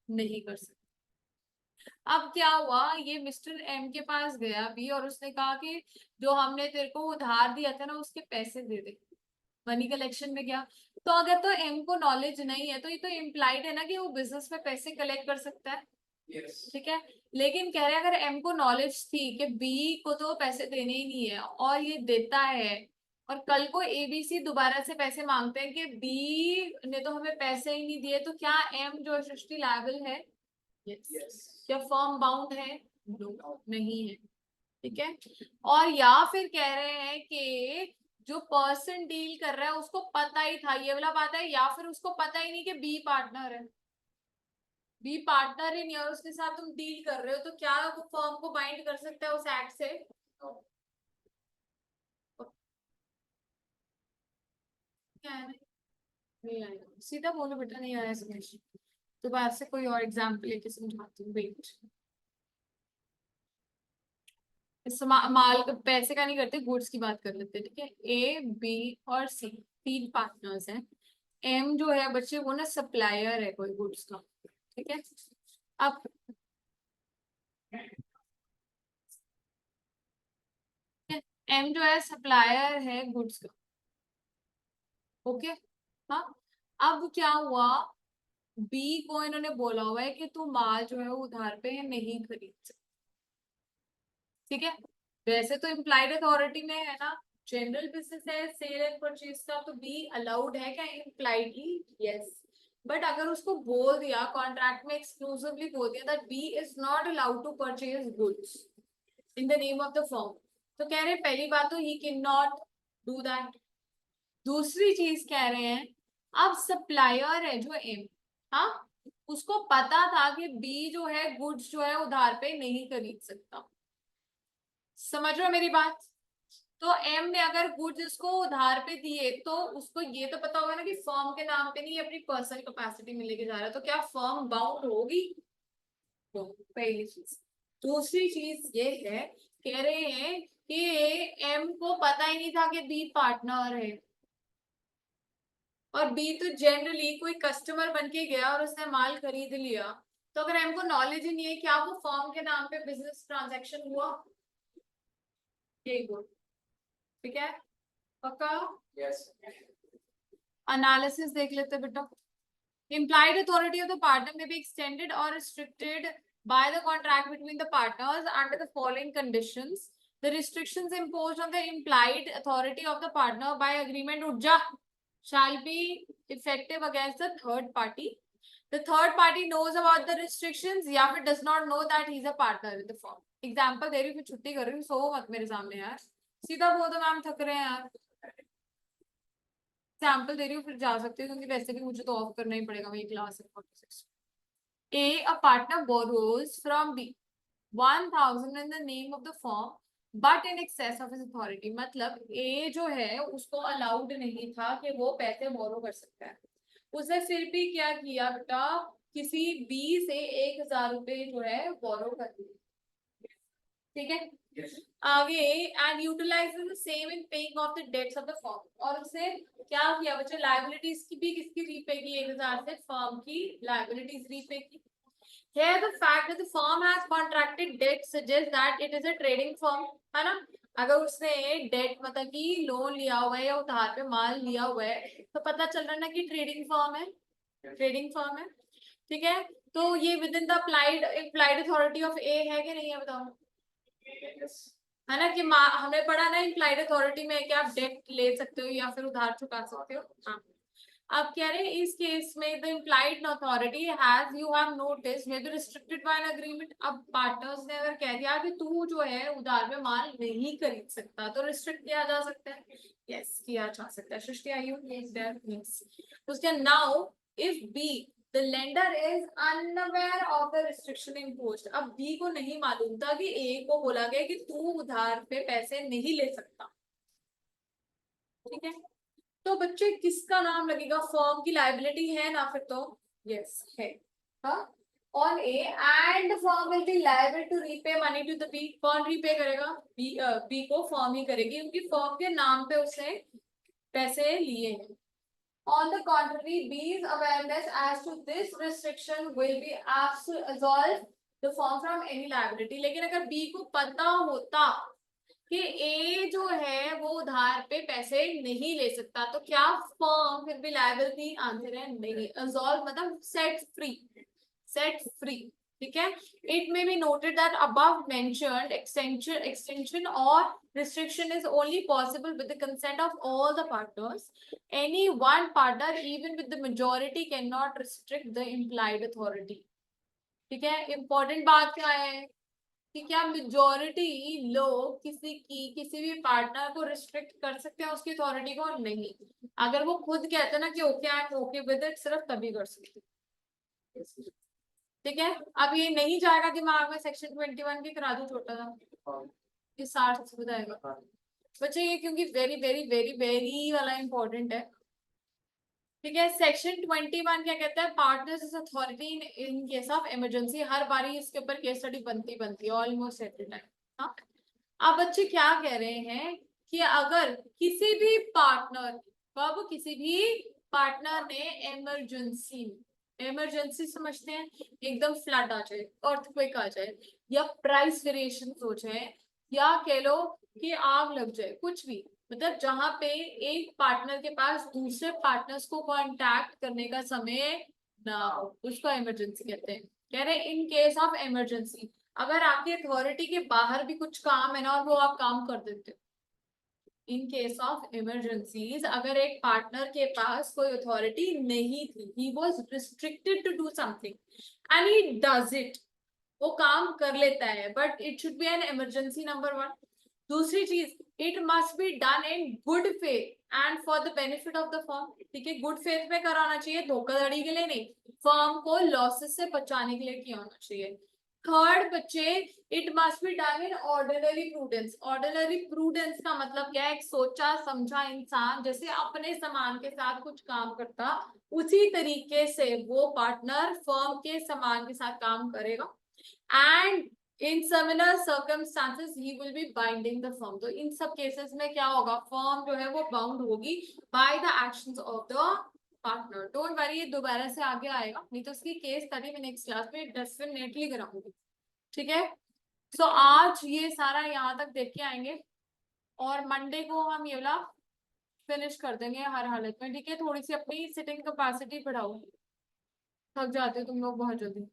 नहीं कर सकता। अब क्या हुआ, ये मिस्टर एम के पास गया बी और उसने कहा कि जो हमने तेरे को उधार दिया था ना उसके पैसे दे दे, मनी कलेक्शन में गया। तो अगर तो एम को नॉलेज नहीं है तो ये तो इम्प्लाइड है ना कि वो बिजनेस में पैसे कलेक्ट कर सकता है। Yes. ठीक है, लेकिन कह रहे हैं अगर एम को नॉलेज थी कि बी को तो पैसे देने ही नहीं है और ये देता है, और कल को एबीसी दोबारा से पैसे मांगते हैं कि बी ने तो हमें पैसे ही नहीं दिए, तो क्या एम जो है सृष्टि लायबल है? Yes. क्या फर्म बाउंड है? No, नहीं है। ठीक है, और या फिर कह रहे हैं कि जो पर्सन डील कर रहा है उसको पता ही था, ये वाला बात है, या फिर उसको पता ही नहीं कि बी पार्टनर है, बी पार्टनर ही नहीं और उसके साथ तुम डील कर रहे हो, तो क्या वो फर्म को बाइंड कर सकता है उस एक्ट से? क्या है? नहीं आएगा, सीधा बोलो बेटा नहीं आया समझ। तो बाहर से कोई और एग्जाम्पल लेके समझाती हूँ, वेट। इस माल पैसे का नहीं करते, गुड्स की बात कर लेते हैं। ठीक है, ए बी और सी तीन पार्टनर्स हैं। एम जो है बच्चे वो ना सप्लायर है कोई गुड्स का। ठीक है, अब एम जो है सप्लायर है गुड्स का। ओके, हाँ। अब क्या हुआ, बी को इन्होंने बोला हुआ है कि तू माल जो है वो उधार पे नहीं खरीद सकता। ठीक है, वैसे तो इम्प्लाइड अथॉरिटी में है ना, जनरल बिजनेस है सेल एंड परचेज का, तो बी अलाउड है क्या इम्प्लाइडली? यस। बट अगर उसको बोल दिया कॉन्ट्रैक्ट में एक्सक्लूसिवली बोल दिया that B is not allowed to purchase goods in the name of the firm, तो कह रहे हैं पहली बात तो he can not do that. दूसरी चीज कह रहे हैं अब सप्लायर है जो एम, हाँ उसको पता था कि बी जो है गुड्स जो है उधार पे नहीं खरीद सकता। समझ रहे हो मेरी बात? तो एम ने अगर गुड्स इसको उधार पे दिए तो उसको ये तो पता होगा ना कि फर्म के नाम पे नहीं अपनी पर्सनल कैपेसिटी में लेके जा रहा है, तो क्या फर्म बाउंड होगी? तो पहली चीज। दूसरी चीज ये है, कह रहे हैं कि एम को पता ही नहीं था कि बी पार्टनर है, और बी तो जनरली कोई कस्टमर बन के गया और उसने माल खरीद लिया। तो अगर एम को नॉलेज ही नहीं है, क्या वो फर्म के नाम पे बिजनेस ट्रांजैक्शन हुआ? यही बोल, ठीक है, पक्का? यस। एनालिसिस देख लेते बेटा। Implied authority of the partner may be extended or restricted by the contract between the partners under the following conditions. The restrictions imposed on the implied authority of the partner by agreement UJA shall be effective against the third party. The third party knows about the restrictions या फिर does not know that he is a partner in the firm. Example दे रही हूँ, फिर छुट्टी कर रही हूँ, सो मत मेरे सामने यार, सीधा बोल दो मैम थक रहे हैं यार। एग्जाम्पल दे रही हूँ, फिर जा सकते हो क्योंकि वैसे भी मुझे तो ऑफ करना ही पड़ेगा, मेरी क्लास है 46। A partner borrows from B 1000 in the name of the firm but in excess of his authority। मतलब A जो है उसको अलाउड नहीं था कि वो पैसे बोरो कर सकता है, उसने फिर भी क्या किया बेटा, किसी B से 1000 रुपए जो है बोरो कर दिए, ठीक है। आगे and utilises the same in paying off the debts of the firm, और उसने क्या किया बच्चे, लायबिलिटीज की भी किसकी रीपे की, 1000 से फर्म की लायबिलिटीज रीपे की। Here the fact that the firm has contracted debt suggests that it is a trading firm, है ना। अगर उसने डेट मतलब कि लोन लिया हुआ है या उधार पे माल लिया हुआ है तो पता चल रहा है ना कि ट्रेडिंग फर्म है, ट्रेडिंग फर्म है, ठीक है। तो ये within the implied authority of a है कि नहीं है, बताओ, है ना। कि हमने पढ़ा ना इम्प्लाइड अथॉरिटी में कि आप डेट ले सकते हो या फिर उधार चुका सकते हो। हाँ, अब कह रहे हैं इस केस में the implied authority has you have notice may be restricted by an agreement. अब पार्टनर्स ने अगर कह दिया कि तू जो है उधार में माल नहीं खरीद सकता तो रिस्ट्रिक्ट किया जा सकता है, यस किया जा सकता है। Srishti I you yes. उसके now if B the lender is unaware of the restriction imposed। अब बी को नहीं मालूम था कि ए को बोला गया कि तू उधार पे पैसे नहीं ले सकता, ठीक है। तो बच्चे किसका नाम लगेगा, फर्म की लायबिलिटी है ना, फिर तो यस है। हाँ, on A and firm will be liable to repay money to the B. कौन रीपे करेगा, बी को फर्म ही करेगी क्योंकि फर्म के नाम पे उसने पैसे लिए हैं। On the contrary, B's awareness as to this restriction will be absolve the firm from any liability। लेकिन अगर B को पता होता कि A जो है वो उधार पे पैसे नहीं ले सकता तो क्या फर्म फिर भी लायबल थी? आंसर है नहीं। absolve मतलब set free, set free, ठीक है। It may be noted that above mentioned extension or restriction is only possible with the consent of all the partners। Any one partner even with the majority cannot restrict the implied authority। ठीक है, important बात क्या है कि क्या majority लोग किसी भी पार्टनर को रिस्ट्रिक्ट कर सकते हैं उसकी अथॉरिटी को? नहीं। अगर वो खुद कहते हैं ना कि okay I am okay with it, सिर्फ तभी कर सकते, ठीक है। अब ये नहीं जाएगा दिमाग में, सेक्शन 21 की करा दो छोटा सा, ये 60 से बताएगा बच्चे ये, क्योंकि वेरी वेरी वेरी वेरी वाला इंपॉर्टेंट है, ठीक है। सेक्शन 21 क्या कहता है, partners is authority in case of emergency. हर बारी इसके ऊपर केस स्टडी बनती है ऑलमोस्ट एवरी टाइम। हाँ, अब बच्चे क्या कह रहे हैं कि अगर किसी भी पार्टनर किसी भी पार्टनर ने इमरजेंसी समझते हैं, एकदम फ्लड आ जाए, अर्थक्वेक आ जाए, या प्राइस वेरिएशन हो जाए, या कह लो कि आग लग जाए, कुछ भी, मतलब जहां पे एक पार्टनर के पास दूसरे पार्टनर्स को कांटेक्ट करने का समय ना हो, उसको इमरजेंसी कहते हैं। कह रहे इन केस ऑफ इमरजेंसी, अगर आपकी अथॉरिटी के बाहर भी कुछ काम है ना और वो आप काम कर देते हो, इन केस ऑफ इमरजेंसीज अगर एक पार्टनर के पास कोई अथॉरिटी नहीं थी, he was restricted to do something and he does it, वो काम कर लेता है, but it should be an emergency number 1। दूसरी चीज, it must be done in good faith and for the benefit of the firm. ठीक है, good faith में कराना चाहिए, धोखाधड़ी के लिए नहीं, फर्म को लॉसेस से बचाने के लिए किया होना चाहिए। थर्ड बच्चे, it must be done in ordinary prudence. Ordinary prudence का मतलब क्या है? एक सोचा समझा इंसान जैसे अपने सामान के साथ कुछ काम करता, उसी तरीके से वो पार्टनर फर्म के सामान के साथ काम करेगा। And in similar circumstances he will be binding the firm। तो इन सब केसेस में क्या होगा? फर्म जो है वो बाउंड होगी by the actions of the partner. Don't worry, ये दोबारा से आगे आएगा, नहीं तो इसकी केस स्टडी मैं नेक्स्ट क्लास में डेफिनेटली कराऊंगी। ठीक है, सो आज ये सारा यहाँ तक देख के आएंगे और मंडे को हम ये वाला फिनिश कर देंगे हर हालत में। ठीक है, थोड़ी सी अपनी सिटिंग कैपेसिटी बढ़ाओ, थक जाते हो तुम लोग बहुत जल्दी।